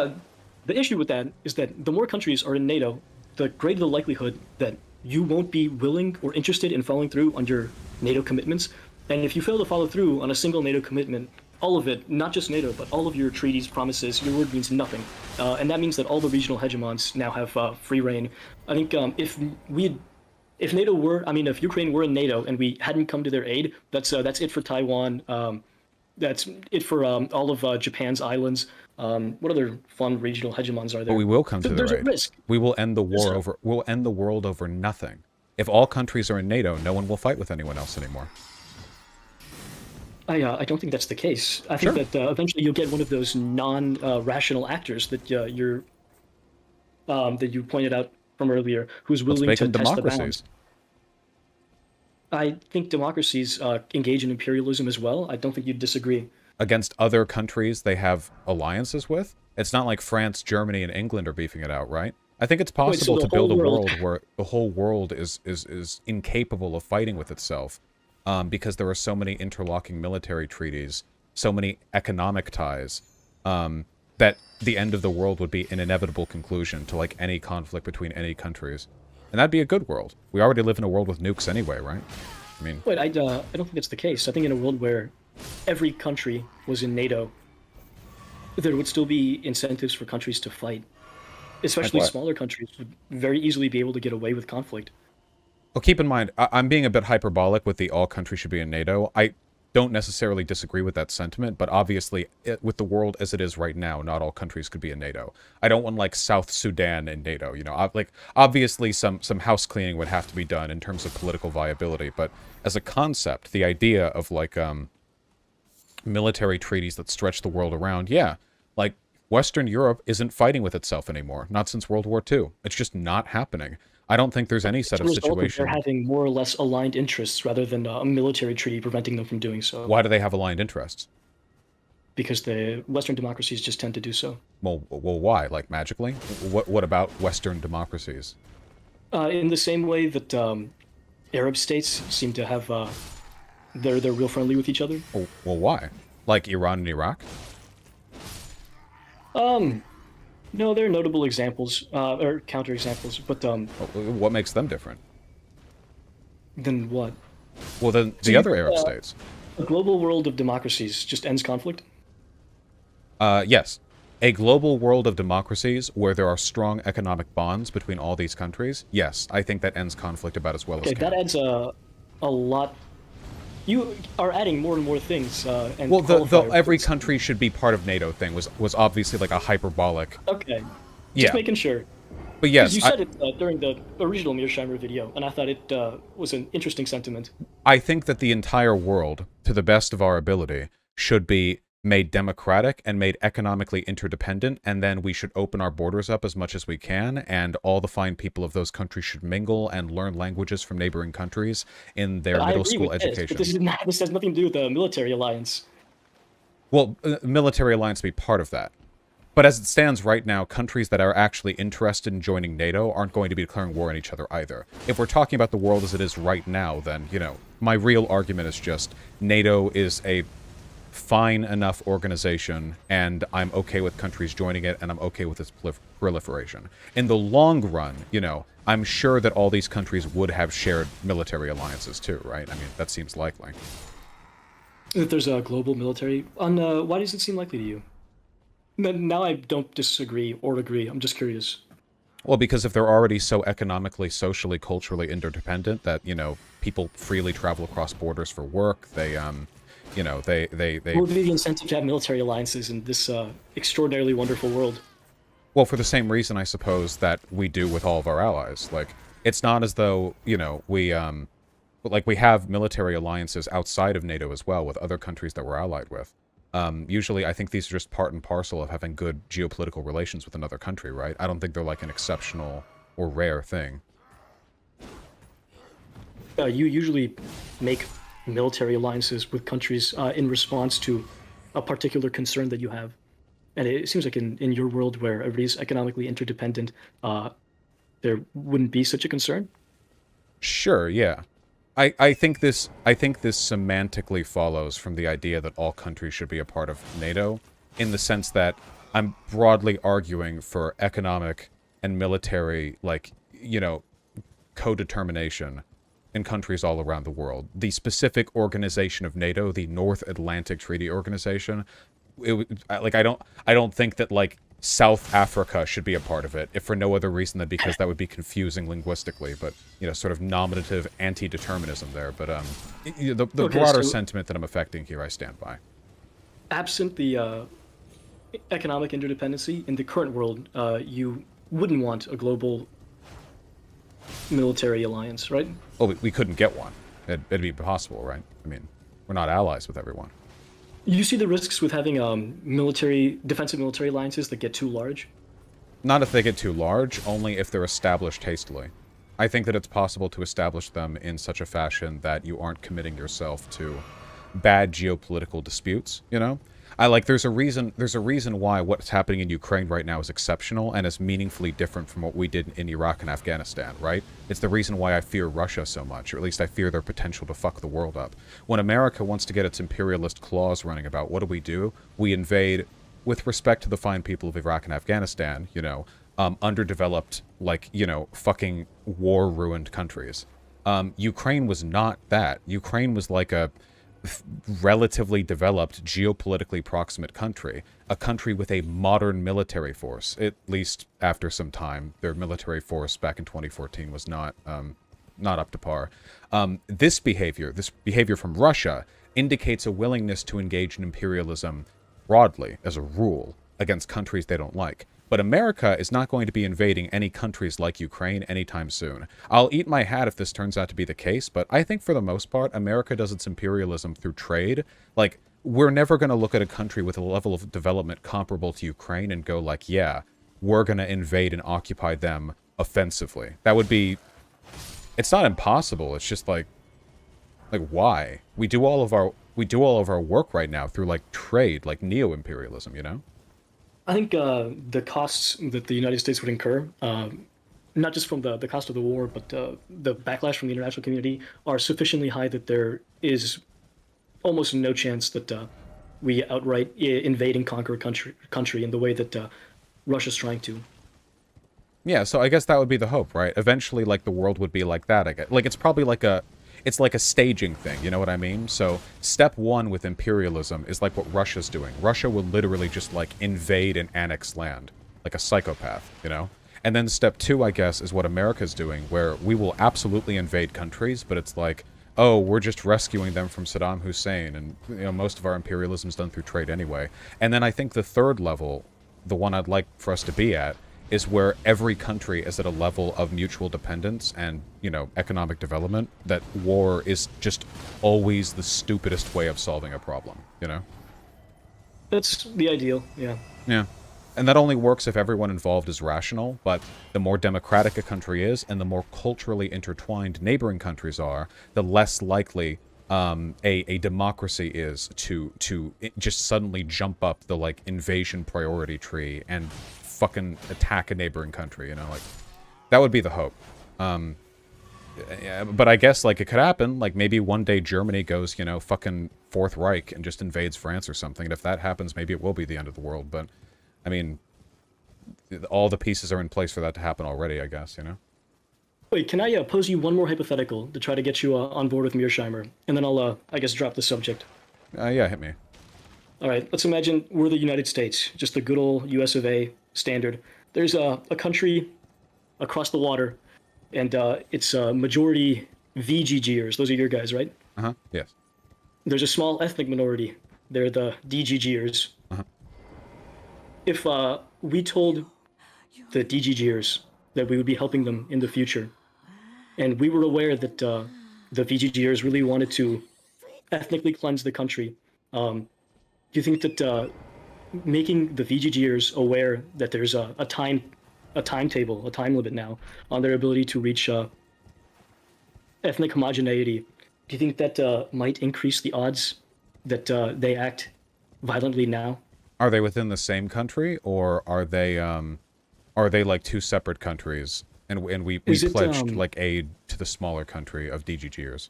the issue with that is that the more countries are in NATO, the greater the likelihood that you won't be willing or interested in following through on your NATO commitments. And if you fail to follow through on a single NATO commitment, all of it, not just NATO, but all of your treaties, promises, your word means nothing. And that means that all the regional hegemons now have free reign. I think if NATO were, I mean, if Ukraine were in NATO and we hadn't come to their aid, that's it for Taiwan. That's it for all of Japan's islands. What other fun regional hegemons are there? But we will come to their There's aid. a risk. We will end the war over. We'll end the world over nothing. If all countries are in NATO, no one will fight with anyone else anymore. I don't think that's the case. I think that eventually you'll get one of those non-rational actors that that you pointed out from earlier, who's Let's willing make to them test the democracies. balance. I think democracies engage in imperialism as well. I don't think you'd disagree. Against other countries they have alliances with. It's not like France, Germany, and England are beefing it out, right? I think it's possible the to build a whole world world- where the whole world is incapable of fighting with itself, because there are so many interlocking military treaties, so many economic ties, that the end of the world would be an inevitable conclusion to like any conflict between any countries, and that'd be a good world. We already live in a world with nukes anyway, right? I mean, But I don't think that's the case. I think in a world where every country was in NATO, there would still be incentives for countries to fight. Especially what? smaller countries would very easily be able to get away with conflict. well, keep in mind, I'm being a bit hyperbolic with the all countries should be in NATO. I don't necessarily disagree with that sentiment, but obviously, with the world as it is right now, not all countries could be in NATO. I don't want like South Sudan in NATO. You know, like obviously some house cleaning would have to be done in terms of political viability. But as a concept, the idea of like military treaties that stretch the world around, yeah, like Western Europe isn't fighting with itself anymore. Not since World War II. It's just not happening. I don't think there's any set of As a result of situations. They're having more or less aligned interests rather than a military treaty preventing them from doing so. Why do they have aligned interests? Because the Western democracies just tend to do so. Well, why? Like magically? What about Western democracies? In the same way that Arab states seem to have, they're real friendly with each other. Well, why? Like Iran and Iraq? No, there are notable examples, or counterexamples, but What makes them different? then what? Well, then the you- other Arab states. A global world of democracies just ends conflict? Yes. A global world of democracies where there are strong economic bonds between all these countries, yes, I think that ends conflict about as well Okay, as that can. adds a lot. You are adding more and more things, and Well, the qualifiers. every country should be part of NATO thing was obviously like a hyperbolic. Okay, Yeah. just making sure. But yes, You said it during the original Mearsheimer video, and I thought it was an interesting sentiment. I think that the entire world, to the best of our ability, should be made democratic and made economically interdependent, and then we should open our borders up as much as we can, and all the fine people of those countries should mingle and learn languages from neighboring countries in their I middle agree school with this, education. but this has nothing to do with the military alliance. Well, military alliance be part of that. But as it stands right now, countries that are actually interested in joining NATO aren't going to be declaring war on each other either. If we're talking about the world as it is right now, then, you know, my real argument is just NATO is a fine enough organization, and I'm okay with countries joining it, and I'm okay with its proliferation. In the long run, you know, I'm sure that all these countries would have shared military alliances too, right? I mean, that seems likely. That there's a global military. Why does it seem likely to you? Now I don't disagree or agree. I'm just curious. Well, because if they're already so economically, socially, culturally interdependent that, you know, people freely travel across borders for work, they, you know, they What would be the incentive to have military alliances in this extraordinarily wonderful world? well, for the same reason, I suppose, that we do with all of our allies. Like, it's not as though, you know, we have military alliances outside of NATO as well with other countries that we're allied with. Usually, I think these are just part and parcel of having good geopolitical relations with another country, right? I don't think they're like an exceptional or rare thing. You usually make military alliances with countries in response to a particular concern that you have. And it seems like in your world where everybody's economically interdependent, there wouldn't be such a concern. Sure, yeah. I think this semantically follows from the idea that all countries should be a part of NATO, in the sense that I'm broadly arguing for economic and military, like, co-determination in countries all around the world. The specific organization of NATO, the North Atlantic Treaty Organization, I don't think that like South Africa should be a part of it, if for no other reason than because that would be confusing linguistically, but sort of nominative anti-determinism there. But the Okay, broader so sentiment that I'm affecting here, I stand by. absent the economic interdependency in the current world, you wouldn't want a global military alliance, right? Well, we couldn't get one. It'd be impossible, right? I mean, we're not allies with everyone. You see the risks with having defensive military alliances that get too large? Not if they get too large, only if they're established hastily. I think that it's possible to establish them in such a fashion that you aren't committing yourself to bad geopolitical disputes, there's a reason why what's happening in Ukraine right now is exceptional and is meaningfully different from what we did in Iraq and Afghanistan, right? It's the reason why I fear Russia so much, or at least I fear their potential to fuck the world up. When America wants to get its imperialist claws running about, what do? We invade, with respect to the fine people of Iraq and Afghanistan, underdeveloped, fucking war-ruined countries. Ukraine was not that. Ukraine was like a relatively developed, geopolitically proximate country, a country with a modern military force. At least after some time, their military force back in 2014 was not up to par. This behavior from Russia indicates a willingness to engage in imperialism broadly, as a rule, against countries they don't like. But America is not going to be invading any countries like Ukraine anytime soon. I'll eat my hat if this turns out to be the case, but I think for the most part, America does its imperialism through trade. Like, we're never going to look at a country with a level of development comparable to Ukraine and go like, yeah, we're going to invade and occupy them offensively. That would be... It's not impossible, it's just like why? We do all of our work right now through like trade, like neo-imperialism, I think the costs that the United States would incur, not just from the cost of the war, but the backlash from the international community, are sufficiently high that there is almost no chance that we outright invade and conquer a country in the way that Russia's trying to. Yeah, so I guess that would be the hope, right? Eventually, like, the world would be like that, I guess. Like, it's probably like a staging thing, you know what I mean? So, step one with imperialism is like what Russia's doing. Russia will literally just, like, invade and annex land. Like a psychopath, And then step two, I guess, is what America's doing, where we will absolutely invade countries, but it's like, oh, we're just rescuing them from Saddam Hussein, and, most of our imperialism is done through trade anyway. And then I think the third level, the one I'd like for us to be at, is where every country is at a level of mutual dependence and, economic development, that war is just always the stupidest way of solving a problem, That's the ideal, yeah. Yeah. And that only works if everyone involved is rational, but the more democratic a country is, and the more culturally intertwined neighboring countries are, the less likely a democracy is to just suddenly jump up the, like, invasion priority tree and fucking attack a neighboring country, that would be the hope. Yeah, but I guess, like, it could happen. Like, maybe one day Germany goes, fucking Fourth Reich and just invades France or something. And if that happens, maybe it will be the end of the world. But, I mean, all the pieces are in place for that to happen already, I guess, Wait, can I pose you one more hypothetical to try to get you on board with Mearsheimer? And then I'll, I guess, drop the subject. Yeah, hit me. All right, let's imagine we're the United States, just the good old US of A standard. There's a country across the water, and it's majority VGGers. Those are your guys, right? Uh-huh, yes. There's a small ethnic minority. They're the DGGers. Uh-huh. If we told the DGGers that we would be helping them in the future, and we were aware that the VGGers really wanted to ethnically cleanse the country, Do you think that making the VGGers aware that there's a timetable, a time limit now on their ability to reach ethnic homogeneity, do you think that might increase the odds that they act violently now? Are they within the same country, or are they like two separate countries? And we Is it pledged like aid to the smaller country of DGGers.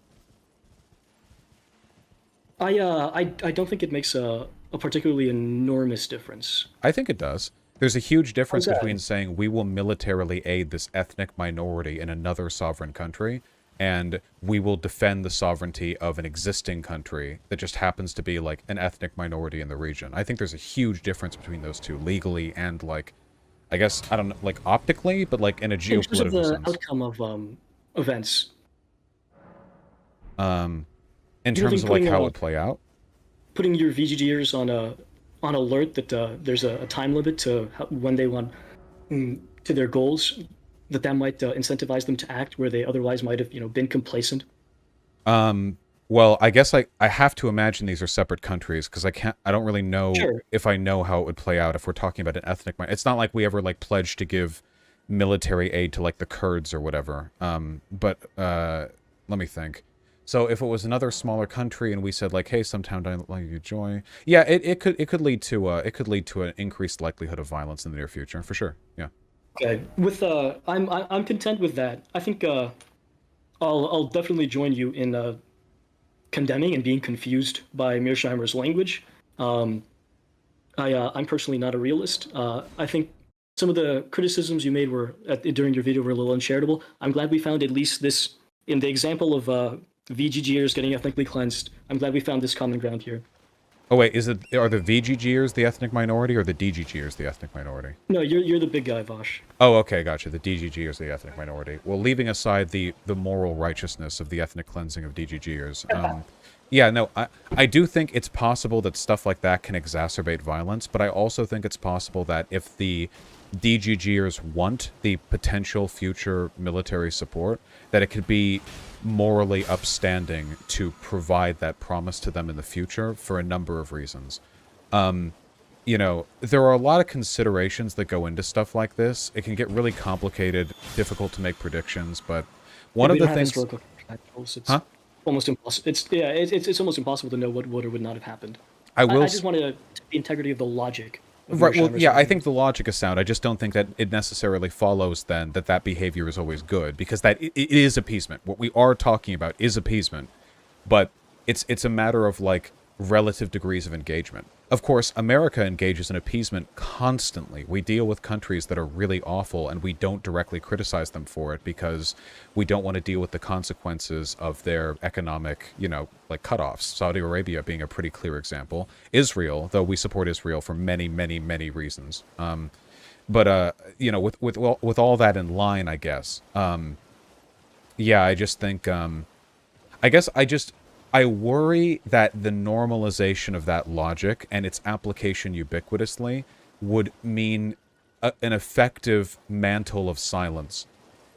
I don't think it makes a particularly enormous difference. I think it does. There's a huge difference How's that? between saying we will militarily aid this ethnic minority in another sovereign country, and we will defend the sovereignty of an existing country that just happens to be like an ethnic minority in the region. I think there's a huge difference between those two, legally and like, I guess, I don't know, like optically, but like in a In terms of geopolitical the sense. outcome of events, In do you terms think of like how it would play out. putting your VGGers on alert that there's a time limit to when they want to their goals, that might incentivize them to act where they otherwise might have been complacent. Well, I guess I have to imagine these are separate countries because I don't really know Sure. if I know how it would play out if we're talking about an ethnic It's not like we ever like pledged to give military aid to like the Kurds or whatever. But let me think. So if it was another smaller country and we said like, hey, sometime down the line you join, yeah, it could lead to an increased likelihood of violence in the near future for sure. Yeah. Okay. With I'm content with that. I think I'll definitely join you in condemning and being confused by Mearsheimer's language. Um, I'm personally not a realist. I think some of the criticisms you made during your video were a little uncharitable. I'm glad we found at least this in the example of VGGers getting ethnically cleansed. I'm glad we found this common ground here. Oh wait, are the VGGers the ethnic minority or the DGGers the ethnic minority? No, you're the big guy, Vaush. Oh, okay, gotcha. The DGGers the ethnic minority. Well, leaving aside the moral righteousness of the ethnic cleansing of DGGers, yeah, no, I do think it's possible that stuff like that can exacerbate violence, but I also think it's possible that if the DGGers want the potential future military support, that it could be morally upstanding to provide that promise to them in the future for a number of reasons. There are a lot of considerations that go into stuff like this. It can get really complicated, difficult to make predictions, but one If of we the don't have things... historical facts, it's Huh? almost impossible. It's almost impossible to know what would or would not have happened. I I, will... I just want to the integrity of the logic of Right, well, Mearsheimer's yeah, I argument. think the logic is sound. I just don't think that it necessarily follows then that behavior is always good, because it is appeasement. What we are talking about is appeasement, but it's a matter of like relative degrees of engagement. Of course, America engages in appeasement constantly. We deal with countries that are really awful, and we don't directly criticize them for it because we don't want to deal with the consequences of their economic, like cutoffs. Saudi Arabia being a pretty clear example. Israel, though we support Israel for many, many, many reasons. But with all that in line, I guess. Yeah, I just think. I worry that the normalization of that logic and its application ubiquitously would mean an effective mantle of silence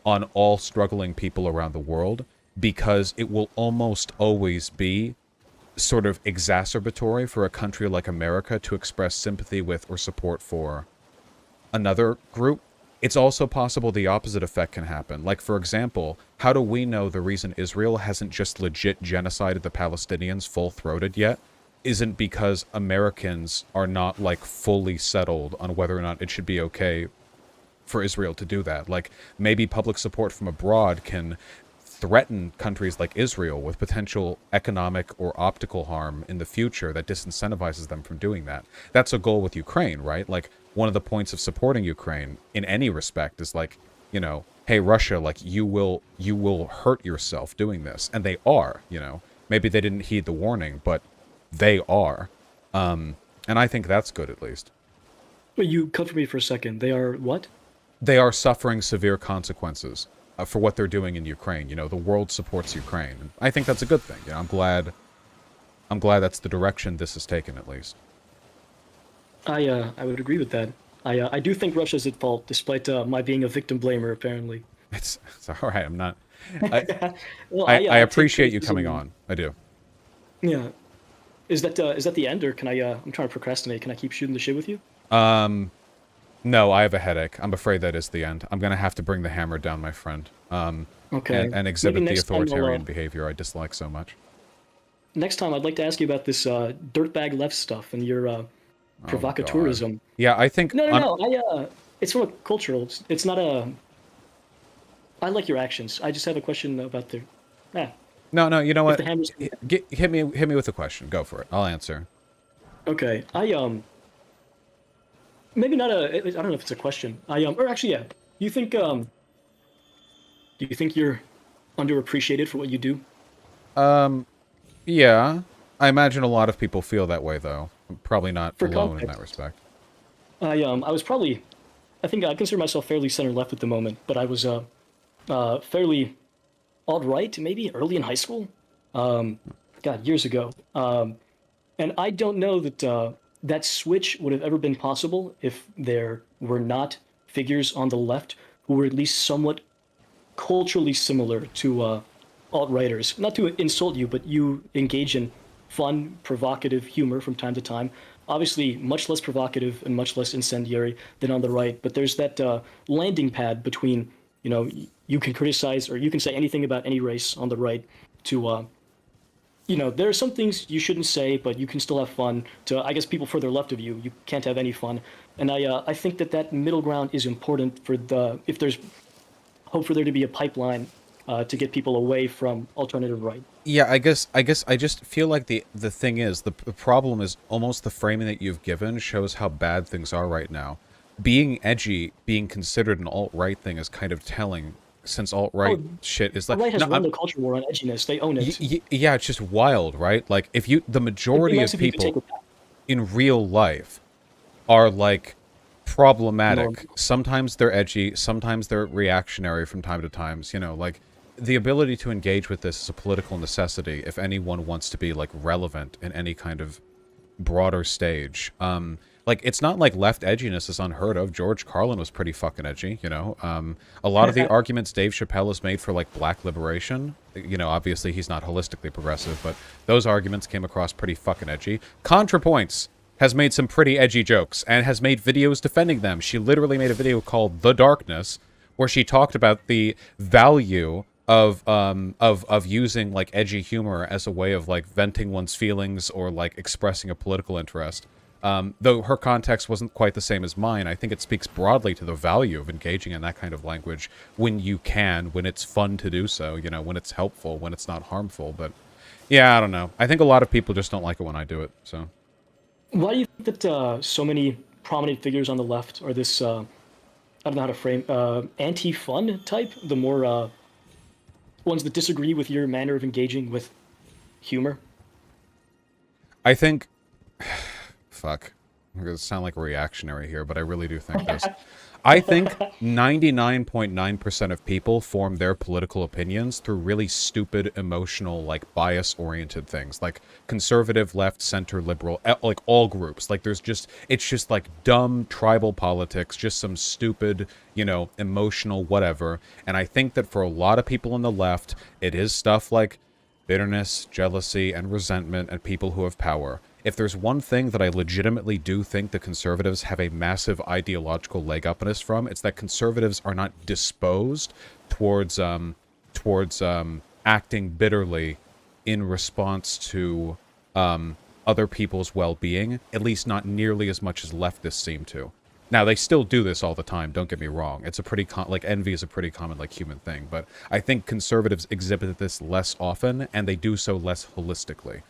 on all struggling people around the world, because it will almost always be sort of exacerbatory for a country like America to express sympathy with or support for another group. It's also possible the opposite effect can happen. Like, for example, how do we know the reason Israel hasn't just legit genocided the Palestinians full-throated yet isn't because Americans are not, like, fully settled on whether or not it should be okay for Israel to do that? Like, maybe public support from abroad can threaten countries like Israel with potential economic or optical harm in the future that disincentivizes them from doing that. That's a goal with Ukraine, right? Like, one of the points of supporting Ukraine in any respect is like, hey, Russia, like, you will hurt yourself doing this. And they are, maybe they didn't heed the warning, but they are. And I think that's good, at least. Wait, you cut for me for a second. They are what? They are suffering severe consequences for what they're doing in Ukraine. The world supports Ukraine. And I think that's a good thing. I'm glad that's the direction this has taken, at least. I would agree with that. I do think Russia's at fault, despite my being a victim blamer. Apparently. It's all right. I'm not. I Well, I take appreciate you coming criticism. on. I do. Yeah, is that the end, or can I? I'm trying to procrastinate. Can I keep shooting the shit with you? Um, no, I have a headache. I'm afraid that is the end. I'm gonna have to bring the hammer down, my friend. Okay. And Maybe exhibit the next time I'll. authoritarian behavior I dislike so much. Next time I'd like to ask you about this dirtbag left stuff and your Oh God. provocateurism. Yeah, I think No, no, no. It's from a cultural. It's not a. I like your actions. I just have a question about the. Ah, no, no. You know if what? the hammer's. Hit me with a question. Go for it. I'll answer. Okay. Maybe not a. I don't know if it's a question. Or actually, yeah. You think do you think you're underappreciated for what you do? Yeah, I imagine a lot of people feel that way, though. I'm probably not For alone in that context, respect. I was probably. I think I consider myself fairly center left at the moment, but I was fairly alt right maybe early in high school. God, years ago. And I don't know that that switch would have ever been possible if there were not figures on the left who were at least somewhat culturally similar to alt-righters. Not to insult you, but you engage in fun, provocative humor from time to time. Obviously, much less provocative and much less incendiary than on the right. But there's that landing pad between, you can criticize or you can say anything about any race on the right to there are some things you shouldn't say, but you can still have fun. To I guess people further left of you, you can't have any fun, and I think that middle ground is important for the if there's hope for there to be a pipeline to get people away from alternative right. Yeah, I just feel like the thing is the problem is almost the framing that you've given shows how bad things are right now. Being edgy, being considered an alt-right thing is kind of telling, since alt-right Oh, shit is the like right has no, won the culture war on edginess. They own it. yeah, it's just wild, right? Like if you the It'd be majority nice of if you could take people it back. in real life are like Norm. problematic. Sometimes they're edgy, sometimes they're reactionary from time to times, like the ability to engage with this is a political necessity if anyone wants to be like relevant in any kind of broader stage. Like it's not like left edginess is unheard of. George Carlin was pretty fucking edgy. A lot of the arguments Dave Chappelle has made for like black liberation, obviously he's not holistically progressive, but those arguments came across pretty fucking edgy. ContraPoints has made some pretty edgy jokes and has made videos defending them. She literally made a video called The Darkness where she talked about the value of using like edgy humor as a way of like venting one's feelings or like expressing a political interest. Though her context wasn't quite the same as mine, I think it speaks broadly to the value of engaging in that kind of language when you can, when it's fun to do so, when it's helpful, when it's not harmful. But yeah, I don't know. I think a lot of people just don't like it when I do it. So Why do you think that so many prominent figures on the left are this? I don't know how to frame anti-fun type. The more ones that disagree with your manner of engaging with humor. I think fuck. I'm going to sound like a reactionary here, but I really do think this. I think 99.9% of people form their political opinions through really stupid, emotional, like bias-oriented things, like conservative, left, center, liberal, like all groups. Like it's just like dumb tribal politics, just some stupid, emotional whatever. And I think that for a lot of people on the left, it is stuff like bitterness, jealousy, and resentment and people who have power. If there's one thing that I legitimately do think the conservatives have a massive ideological leg up on us from, it's that conservatives are not disposed towards acting bitterly in response to other people's well-being, at least not nearly as much as leftists seem to. Now, they still do this all the time, don't get me wrong. It's a pretty, envy is a pretty common, human thing. But I think conservatives exhibit this less often, and they do so less holistically.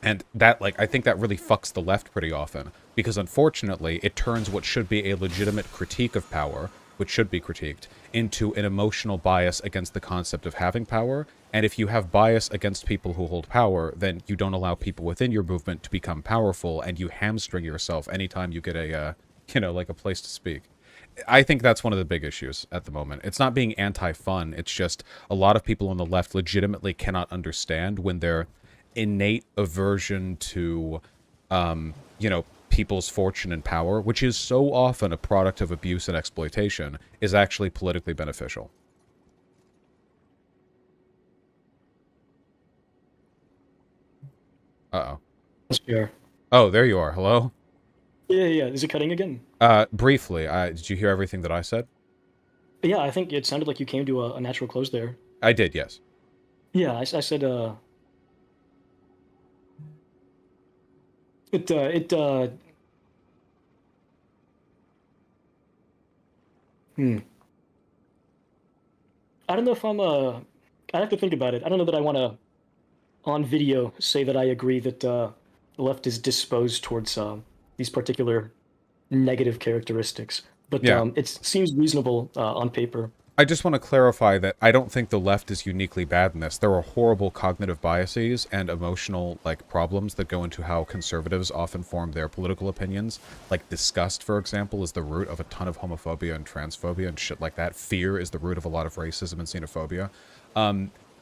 And that, I think that really fucks the left pretty often. Because, unfortunately, it turns what should be a legitimate critique of power, which should be critiqued, into an emotional bias against the concept of having power. And if you have bias against people who hold power, then you don't allow people within your movement to become powerful, and you hamstring yourself anytime you get a, a place to speak. I think that's one of the big issues at the moment. It's not being anti-fun, it's just a lot of people on the left legitimately cannot understand when their innate aversion to, people's fortune and power, which is so often a product of abuse and exploitation, is actually politically beneficial. Uh-oh. Sure. Oh, there you are. Hello? Yeah. Is it cutting again? Briefly, did you hear everything that I said? Yeah, I think it sounded like you came to a natural close there. I did, yes. Yeah, I said, it, hmm. I don't know if I'd have to think about it. I don't know that I want to, on video, say that I agree that, the left is disposed towards, these particular negative characteristics. But, Yeah. it seems reasonable, on paper. I just want to clarify that I don't think the left is uniquely bad in this. There are horrible cognitive biases and emotional, like, problems that go into how conservatives often form their political opinions. Like, disgust, for example, is the root of a ton of homophobia and transphobia and shit like that. Fear is the root of a lot of racism and xenophobia.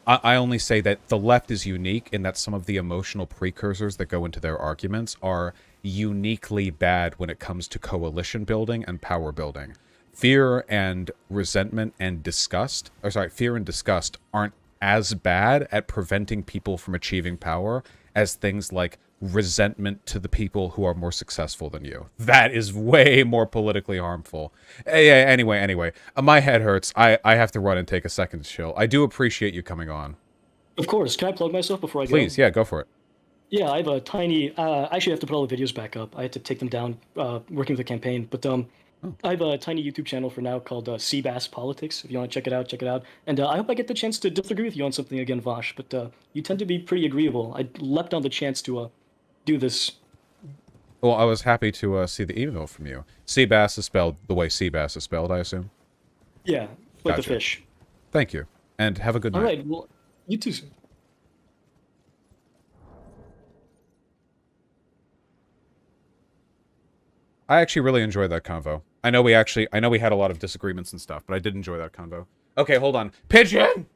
I only say that the left is unique in that some of the emotional precursors that go into their arguments are uniquely bad when it comes to coalition building and power building. Fear and resentment and disgust, fear and disgust aren't as bad at preventing people from achieving power as things like resentment to the people who are more successful than you. That is way more politically harmful. Yeah, anyway, my head hurts. I have to run and take a second to chill. I do appreciate you coming on. Of course. Can I plug myself before I go? Please, yeah, go for it. Yeah, I have a tiny. I actually have to put all the videos back up. I had to take them down working with the campaign. But I have a tiny YouTube channel for now called Seabass Politics. If you want to check it out, check it out. And I hope I get the chance to disagree with you on something again, Vaush. But you tend to be pretty agreeable. I leapt on the chance to do this. Well, I was happy to see the email from you. Seabass is spelled the way Seabass is spelled, I assume. Yeah, like Gotcha. the fish. Thank you, and have a good night. All right. Well, you too. I actually really enjoyed that convo. I know we had a lot of disagreements and stuff, but I did enjoy that convo. Okay, hold on. Pigeon!